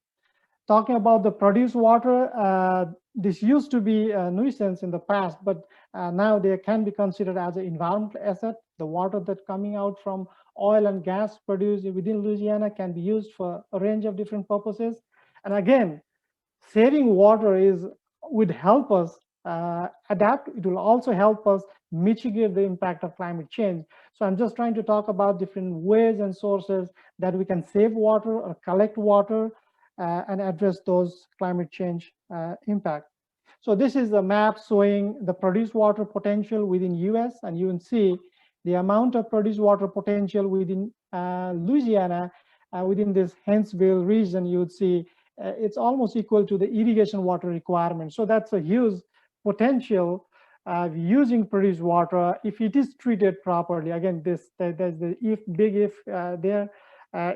D: Talking about the produced water, this used to be a nuisance in the past, but now they can be considered as an environmental asset. The water that's coming out from oil and gas produced within Louisiana can be used for a range of different purposes. And again, saving water would help us adapt. It will also help us mitigate the impact of climate change. So I'm just trying to talk about different ways and sources that we can save water or collect water and address those climate change impact. So this is a map showing the produced water potential within US, and you can see the amount of produced water potential within Louisiana, within this Huntsville region. You would see it's almost equal to the irrigation water requirement. So that's a huge potential using produced water if it is treated properly. Again, there's the big if there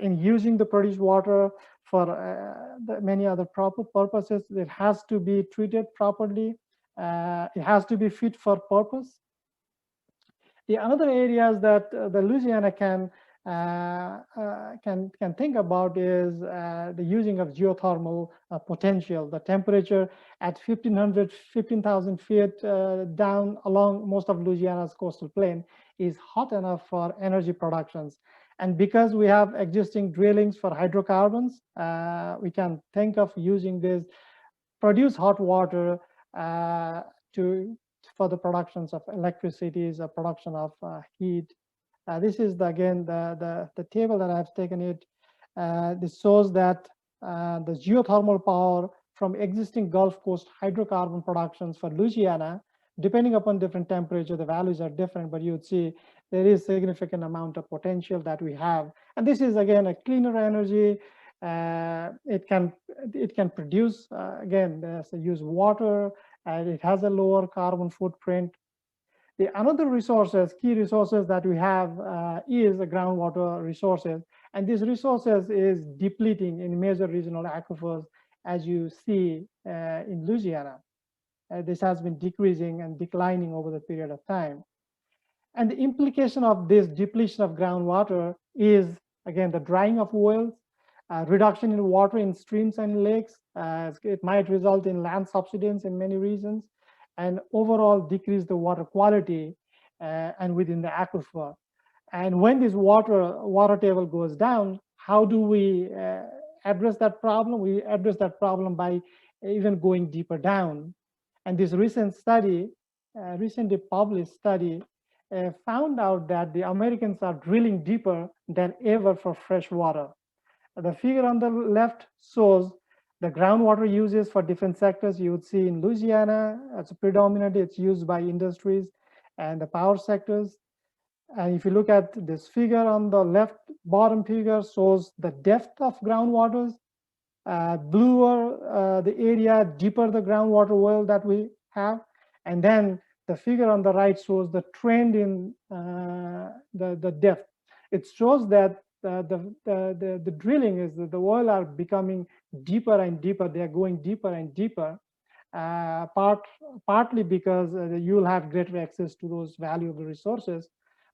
D: in using the produced water for many other proper purposes. It has to be treated properly. It has to be fit for purpose. The other areas that the Louisiana can think about is the using of geothermal potential. The temperature at 15,000 feet down along most of Louisiana's coastal plain is hot enough for energy productions. And because we have existing drillings for hydrocarbons, we can think of using this produced hot water for the productions of electricity, the production of heat. This is again the table that I've taken it. This shows that the geothermal power from existing Gulf Coast hydrocarbon productions for Louisiana, depending upon different temperature, the values are different, but you would see there is significant amount of potential that we have. And this is again a cleaner energy. It can produce again, there's a use water, and it has a lower carbon footprint. The another resources, key resources that we have is the groundwater resources. And these resources is depleting in major regional aquifers, as you see in Louisiana. This has been decreasing and declining over the period of time. And the implication of this depletion of groundwater is, again, the drying of wells, reduction in water in streams and lakes. It might result in land subsidence in many regions, and overall decrease the water quality and within the aquifer. And when this water table goes down, how do we address that problem? We address that problem by even going deeper down. And this recent study, recently published study, found out that the Americans are drilling deeper than ever for fresh water. The figure on the left shows the groundwater uses for different sectors. You would see in Louisiana, it's predominantly it's used by industries and the power sectors. And if you look at this figure on the left, bottom figure shows the depth of groundwaters. Bluer the area, deeper the groundwater well that we have. And then the figure on the right shows the trend in the depth. It shows that the drilling is the oil are becoming deeper and deeper. They are going deeper and deeper, partly because you'll have greater access to those valuable resources.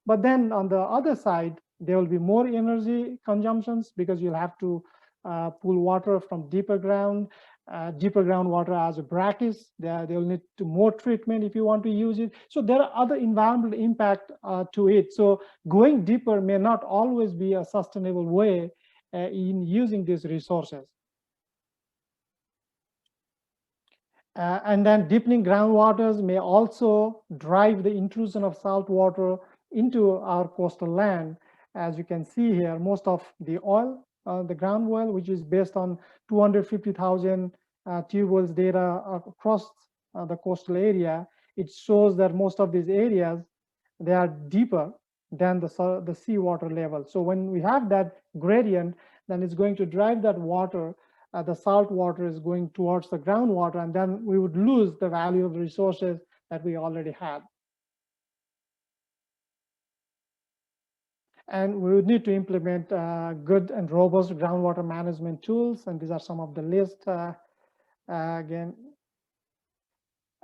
D: But then on the other side, there will be more energy consumptions because you'll have to pull water from deeper ground. deeper groundwater as a brackish. They'll need to more treatment if you want to use it. So there are other environmental impact to it. So going deeper may not always be a sustainable way in using these resources. And then deepening groundwaters may also drive the intrusion of salt water into our coastal land. As you can see here, most of the oil, the ground oil, which is based on 250,000 tube wells data across the coastal area, it shows that most of these areas, they are deeper than the seawater level. So when we have that gradient, then it's going to drive that water, the salt water is going towards the groundwater, and then we would lose the value of the resources that we already had. And we would need to implement good and robust groundwater management tools, and these are some of the list again.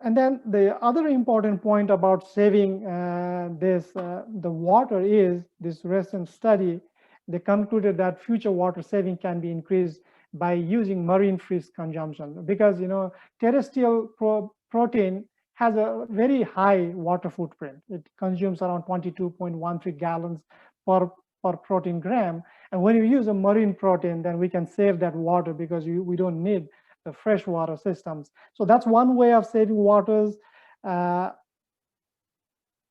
D: And then the other important point about saving the water is this recent study. They concluded that future water saving can be increased by using marine fish consumption, because terrestrial protein has a very high water footprint. It consumes around 22.13 gallons per protein gram. And when you use a marine protein, then we can save that water because we don't need the freshwater systems. So that's one way of saving waters.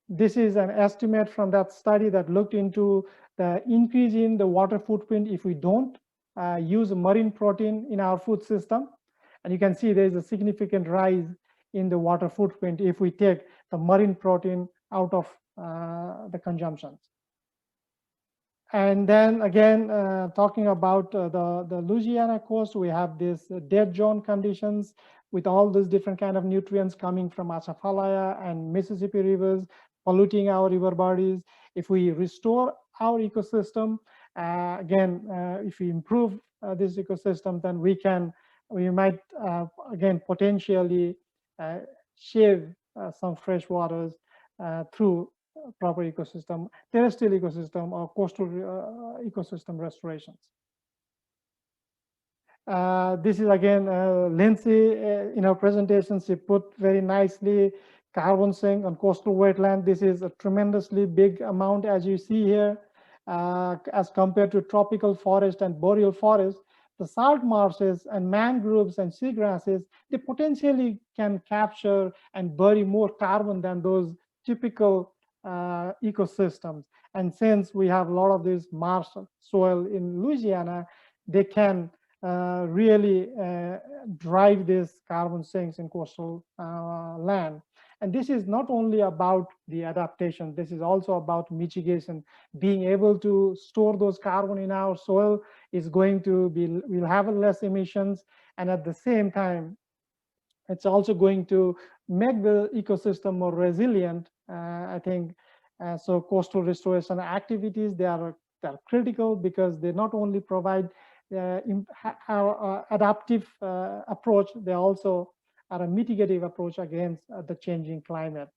D: This is an estimate from that study that looked into the increase in the water footprint if we don't use marine protein in our food system. And you can see there's a significant rise in the water footprint if we take the marine protein out of the consumptions. And then again, talking about the Louisiana coast, we have this dead zone conditions with all these different kind of nutrients coming from Atchafalaya and Mississippi rivers, polluting our river bodies. If we restore our ecosystem, again, if we improve this ecosystem, then we might again potentially shave some fresh waters through proper ecosystem, terrestrial ecosystem, or coastal ecosystem restorations. This is again Lindsay in her presentation. She put very nicely carbon sink on coastal wetland. This is a tremendously big amount, as you see here, as compared to tropical forest and boreal forest. The salt marshes and mangroves and seagrasses, they potentially can capture and bury more carbon than those typical ecosystems. And since we have a lot of this marsh soil in Louisiana, they can really drive these carbon sinks in coastal land. And this is not only about the adaptation, this is also about mitigation. Being able to store those carbon in our soil is going to be, we'll have less emissions, and at the same time, it's also going to make the ecosystem more resilient. I think so. Coastal restoration activities, they are critical because they not only provide our adaptive approach, they also are a mitigative approach against the changing climate.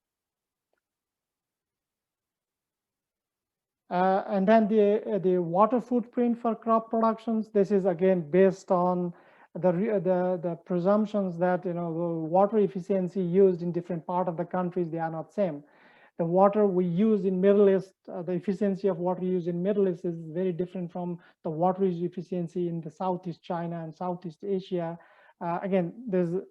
D: And then the water footprint for crop productions. This is again based on the presumptions that the water efficiency used in different parts of the countries, they are not same. The water we use in Middle East, the efficiency of water used in Middle East is very different from the water efficiency in the Southeast China and Southeast Asia. Again, the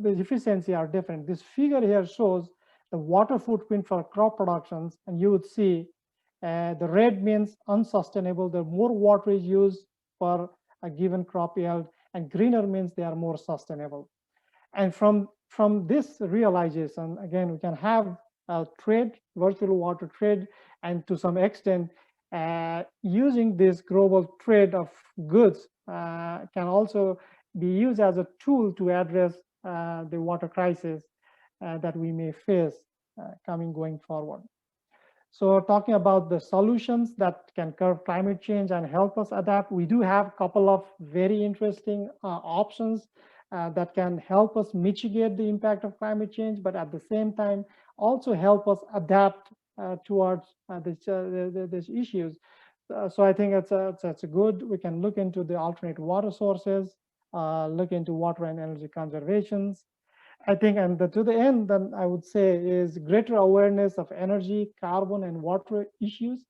D: efficiency are different. This figure here shows the water footprint for crop productions, and you would see the red means unsustainable. The more water is used for a given crop yield, and greener means they are more sustainable. And from this realization, again, we can have trade, virtual water trade, and to some extent, using this global trade of goods can also be used as a tool to address the water crisis that we may face going forward. So talking about the solutions that can curb climate change and help us adapt, we do have a couple of very interesting options that can help us mitigate the impact of climate change, but at the same time also help us adapt towards these issues. So I think it's a good. We can look into the alternate water sources, look into water and energy conservations. I think, and to the end, then I would say is greater awareness of energy, carbon, and water issues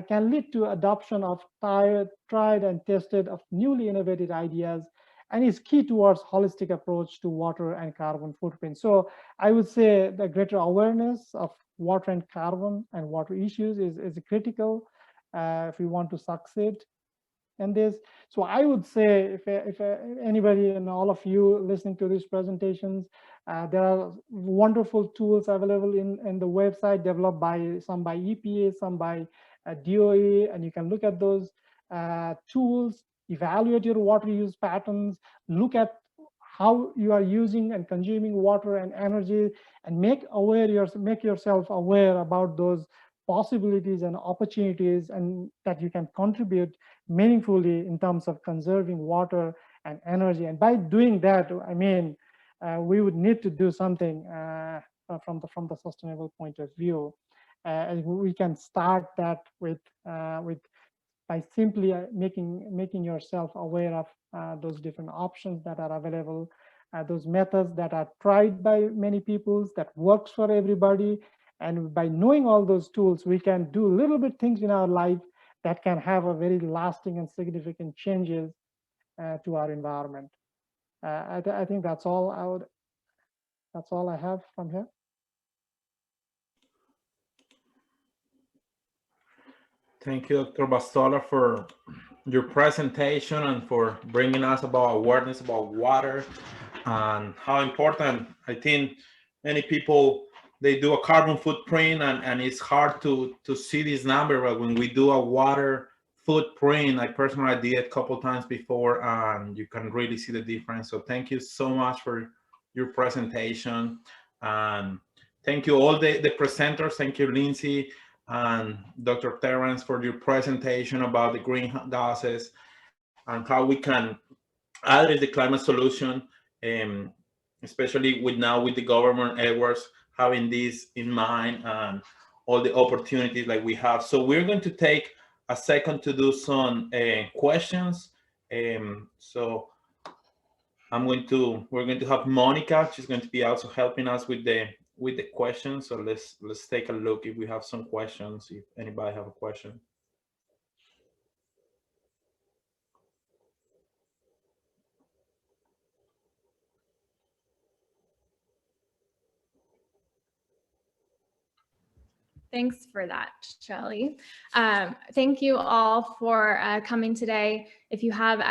D: can lead to adoption of tried and tested of newly innovative ideas, and is key towards holistic approach to water and carbon footprint. So I would say the greater awareness of water and carbon and water issues is critical if we want to succeed in this. So I would say if anybody and all of you listening to these presentations, there are wonderful tools available in the website, developed by some by EPA, some by DOE, and you can look at those tools, evaluate your water use patterns, look at how you are using and consuming water and energy, and make yourself aware about those possibilities and opportunities, and that you can contribute meaningfully in terms of conserving water and energy. And by doing that, I mean, we would need to do something from the sustainable point of view. And we can start that with by simply making yourself aware of those different options that are available, those methods that are tried by many people, that works for everybody. And by knowing all those tools, we can do little bit things in our life that can have a very lasting and significant changes to our environment. I think that's all I have from here.
A: Thank you, Dr. Bastola, for your presentation and for bringing us about awareness about water and how important. I think many people, they do a carbon footprint and it's hard to see this number, but when we do a water footprint, I personally did it a couple times before, and you can really see the difference. So thank you so much for your presentation, and thank you all the presenters. Thank you, Lindsay and Dr. Terrence, for your presentation about the greenhouse gases and how we can address the climate solution, especially with the government Edwards having this in mind and all the opportunities like we have. So we're going to take a second to do some questions. So we're going to have Monica. She's going to be also helping us with the questions. So let's take a look if we have some questions, if anybody have a question.
E: Thanks for that, Shelley. Thank you all for coming today. If you have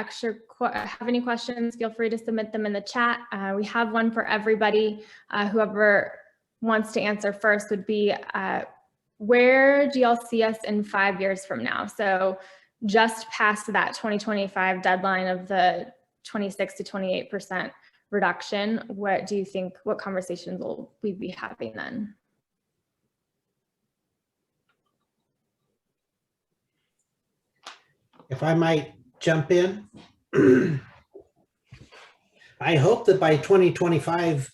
E: any questions, feel free to submit them in the chat. We have one for everybody. Whoever wants to answer first would be, where do y'all see us in 5 years from now? So just past that 2025 deadline of the 26 to 28% reduction, what do you think, what conversations will we be having then?
C: If I might jump in, I hope that by 2025,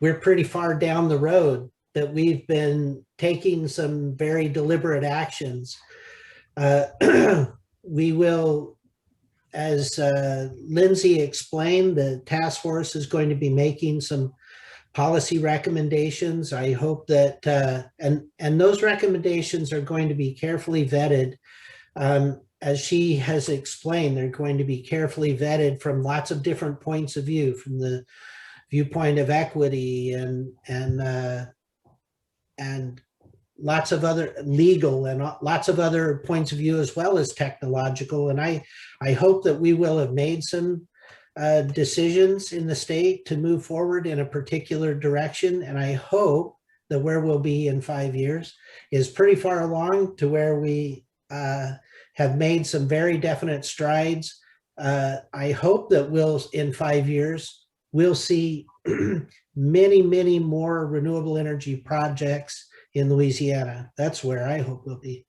C: we're pretty far down the road, that we've been taking some very deliberate actions. We will, as Lindsay explained, the task force is going to be making some policy recommendations. I hope that, and those recommendations are going to be carefully vetted. As she has explained, they're going to be carefully vetted from lots of different points of view, from the viewpoint of equity and lots of other legal and lots of other points of view, as well as technological. And I hope that we will have made some decisions in the state to move forward in a particular direction. And I hope that where we'll be in 5 years is pretty far along to where we have made some very definite strides. I hope that in 5 years, we'll see many, many more renewable energy projects in Louisiana. That's where I hope we'll be.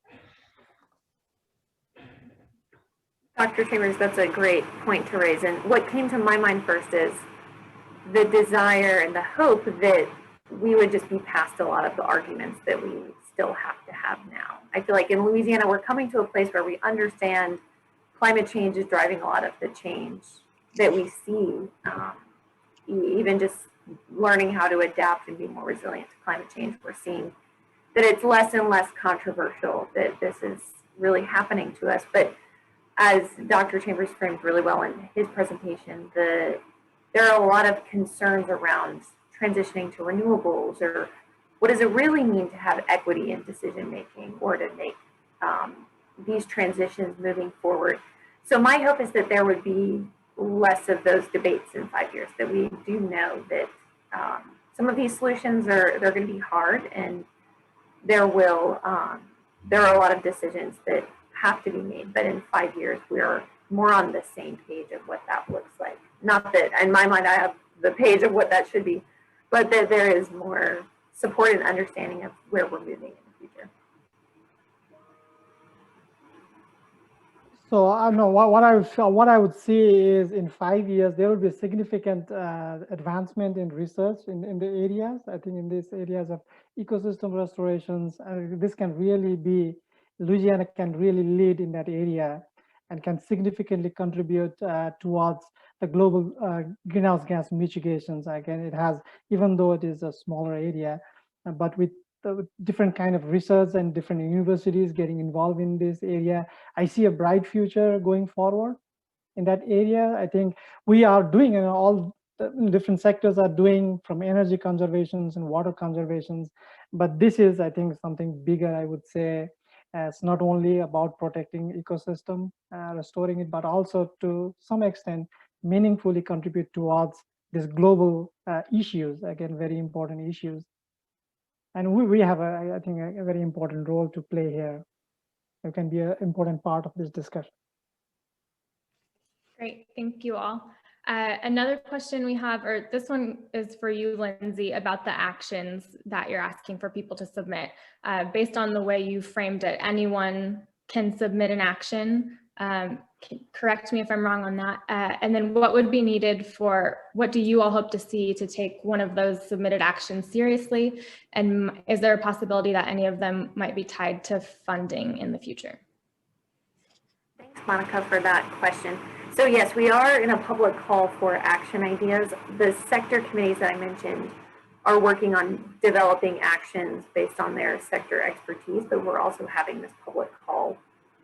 B: Dr. Chambers, that's a great point to raise. And what came to my mind first is the desire and the hope that we would just be past a lot of the arguments that we still have to have now. I feel like in Louisiana, we're coming to a place where we understand climate change is driving a lot of the change that we see, even just learning how to adapt and be more resilient to climate change, we're seeing that it's less and less controversial that this is really happening to us. But as Dr. Chambers framed really well in his presentation, there are a lot of concerns around transitioning to renewables, or what does it really mean to have equity in decision making, or to make these transitions moving forward. So my hope is that there would be less of those debates in 5 years, that we do know that some of these solutions they're going to be hard, and there are a lot of decisions that have to be made, but in 5 years we're more on the same page of what that looks like. Not that in my mind I have the page of what that should be, but that there is more support and understanding of where we're moving in the future.
D: So I know what I would see is in 5 years there will be a significant advancement in research in the areas. I think in these areas of ecosystem restorations, this can really be, Louisiana can really lead in that area and can significantly contribute towards the global greenhouse gas mitigations. Again, it has, even though it is a smaller area, but with different kind of research and different universities getting involved in this area, I see a bright future going forward in that area. I think we are doing, all different sectors are doing, from energy conservations and water conservations, but this is, I think, something bigger. I would say it's not only about protecting ecosystem, restoring it, but also to some extent meaningfully contribute towards these global issues, again, very important issues. And we have, I think, a very important role to play here. It can be an important part of this discussion.
E: Great, thank you all. Another question we have, or this one is for you, Lindsay, about the actions that you're asking for people to submit. Based on the way you framed it, anyone can submit an action. Correct me if I'm wrong on that. And then what would be needed what do you all hope to see to take one of those submitted actions seriously? And is there a possibility that any of them might be tied to funding in the future?
B: Thanks, Monica, for that question. So yes, we are in a public call for action ideas. The sector committees that I mentioned are working on developing actions based on their sector expertise, but we're also having this public call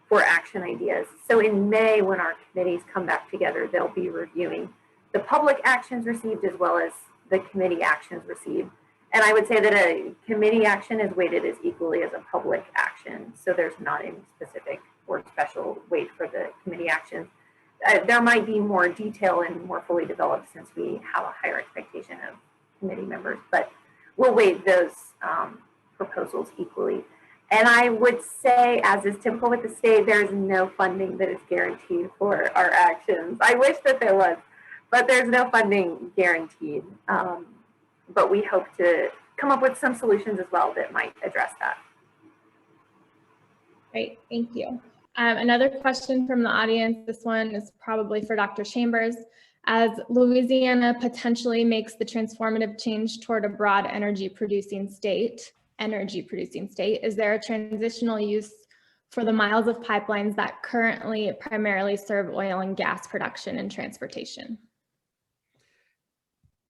B: for action ideas. So in May, when our committees come back together, they'll be reviewing the public actions received as well as the committee actions received. And I would say that a committee action is weighted as equally as a public action. So there's not any specific or special weight for the committee actions. There might be more detail and more fully developed since we have a higher expectation of committee members, but we'll weight those proposals equally. And I would say, as is typical with the state, there's no funding that is guaranteed for our actions. I wish that there was, but there's no funding guaranteed. But we hope to come up with some solutions as well that might address that.
E: Great, thank you. Another question from the audience, this one is probably for Dr. Chambers. As Louisiana potentially makes the transformative change toward a broad energy producing state, is there a transitional use for the miles of pipelines that currently primarily serve oil and gas production and transportation?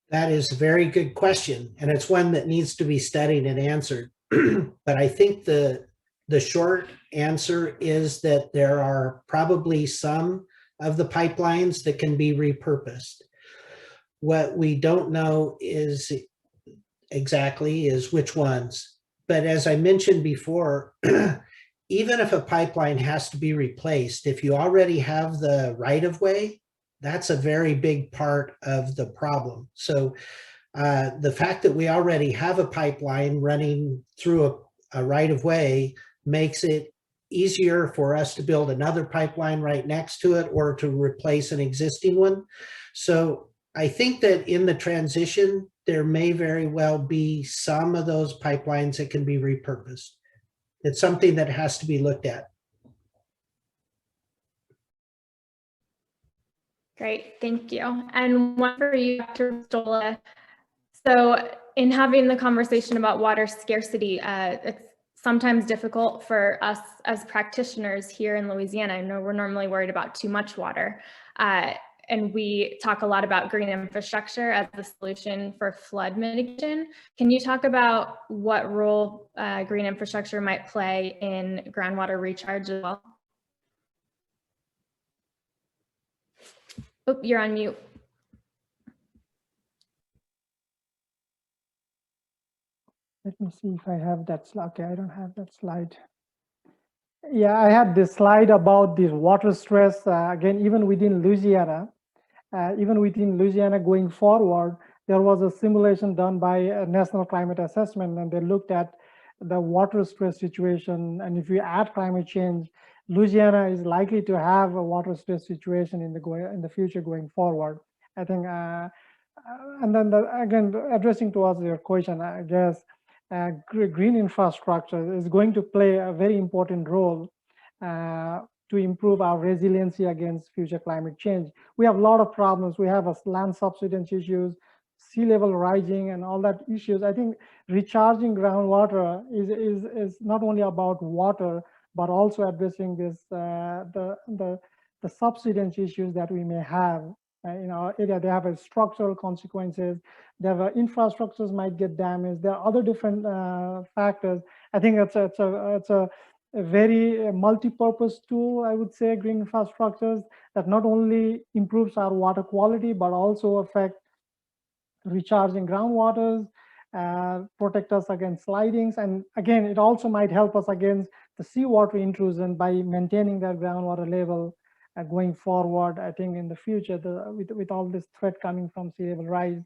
C: That is a very good question, and it's one that needs to be studied and answered. But I think the short answer is that there are probably some of the pipelines that can be repurposed. What we don't know is which ones. But as I mentioned before, even if a pipeline has to be replaced, if you already have the right-of-way, that's a very big part of the problem. So the fact that we already have a pipeline running through a right-of-way makes it easier for us to build another pipeline right next to it or to replace an existing one. So I think that in the transition, there may very well be some of those pipelines that can be repurposed. It's something that has to be looked at.
E: Great, thank you. And one for you, Dr. Bastola. So in having the conversation about water scarcity, it's sometimes difficult for us as practitioners here in Louisiana. I know we're normally worried about too much water. and we talk a lot about green infrastructure as the solution for flood mitigation. Can you talk about what role green infrastructure might play in groundwater recharge as well? Oh, you're on mute.
D: Let me see if I have that slide. Okay, I don't have that slide. Yeah, I had this slide about this water stress. Again, even within Louisiana going forward, there was a simulation done by a National Climate Assessment, and they looked at the water stress situation. And if you add climate change, Louisiana is likely to have a water stress situation in the future going forward. I think, and then again, addressing towards your question, I guess, green infrastructure is going to play a very important role to improve our resiliency against future climate change. We have a lot of problems. We have land subsidence issues, sea level rising, and all that issues. I think recharging groundwater is not only about water, but also addressing this the subsidence issues that we may have in our area. They have structural consequences. Their infrastructures might get damaged. There are other different factors. I think it's a very multi-purpose tool, I would say, green infrastructures, that not only improves our water quality, but also affect recharging groundwaters, protect us against slidings. And again, it also might help us against the seawater intrusion by maintaining that groundwater level going forward. I think in the future, with all this threat coming from sea level rise,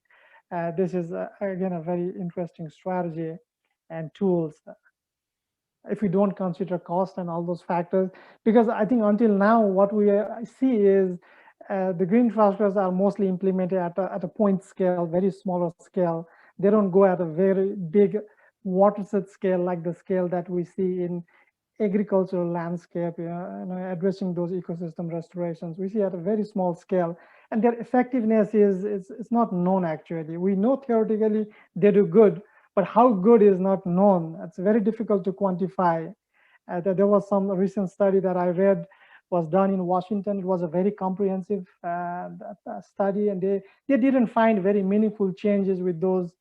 D: this is, again, a very interesting strategy and tools, if we don't consider cost and all those factors. Because I think until now, what we see is the green infrastructures are mostly implemented at a point scale, very smaller scale. They don't go at a very big watershed scale like the scale that we see in agricultural landscape, addressing those ecosystem restorations. We see at a very small scale, and their effectiveness is not known actually. We know theoretically they do good, but how good is not known. It's very difficult to quantify. There was some recent study that I read was done in Washington. It was a very comprehensive study, and they didn't find very meaningful changes with those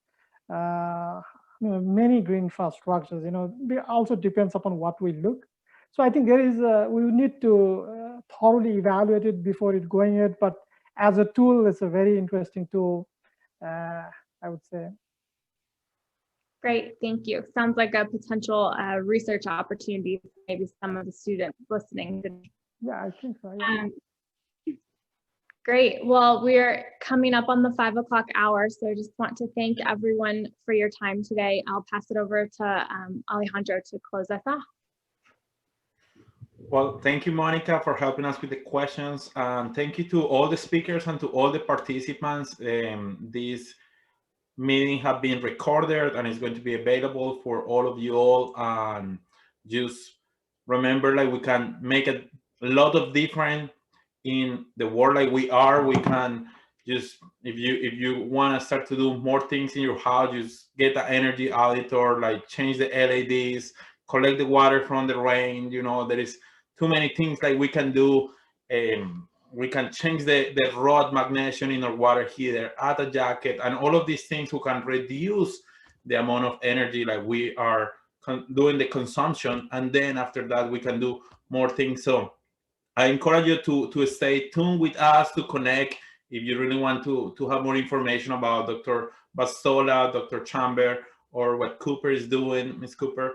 D: many green infrastructures. It also depends upon what we look. So I think there is we need to thoroughly evaluate it before it going in. But as a tool, it's a very interesting tool, I would say.
E: Great, thank you. Sounds like a potential research opportunity for maybe some of the students listening.
D: Yeah, I think so. Yeah.
E: Great. Well, we're coming up on the 5 o'clock hour, so I just want to thank everyone for your time today. I'll pass it over to Alejandro to close us off.
A: Well, thank you, Monica, for helping us with the questions. Thank you to all the speakers and to all the participants. This meeting have been recorded and is going to be available for all of you all. And just remember, like, we can make a lot of difference in the world like we are. We can just, if you want to start to do more things in your house, just get an energy auditor, like change the LEDs, collect the water from the rain. There is too many things like we can do. We can change the rod magnesium in our water heater, add a jacket, and all of these things we can reduce the amount of energy like we are doing the consumption. And then after that, we can do more things. So I encourage you to stay tuned with us, to connect. If you really want to have more information about Dr. Bastola, Dr. Chamber, or what Cooper is doing, Ms. Cooper,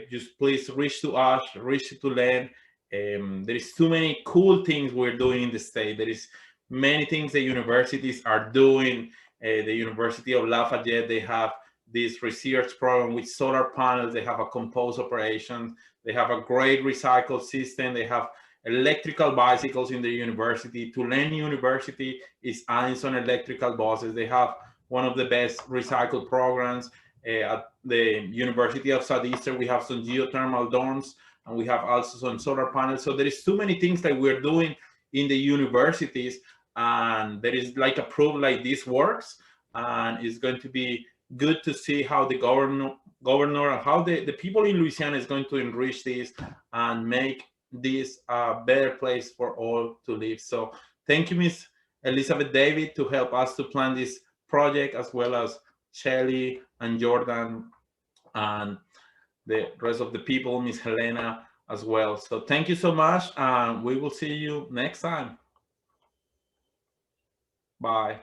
A: just please reach to us, reach to Len. There is too many cool things we're doing in the state. There is many things the universities are doing. The University of Lafayette, they have this research program with solar panels. They have a compost operation. They have a great recycle system. They have electrical bicycles in the university. Tulane University is adding some electrical buses. They have one of the best recycle programs. At the University of Satish, we have some geothermal domes, and we have also some solar panels. So there is too many things that we're doing in the universities, and there is like a proof like this works, and it's going to be good to see how the governor and how the people in Louisiana is going to enrich this and make this a better place for all to live. So thank you, Ms. Elizabeth David to help us to plan this project, as well as Shelly and Jordan and the rest of the people, Miss Helena as well. So thank you so much, and we will see you next time. Bye.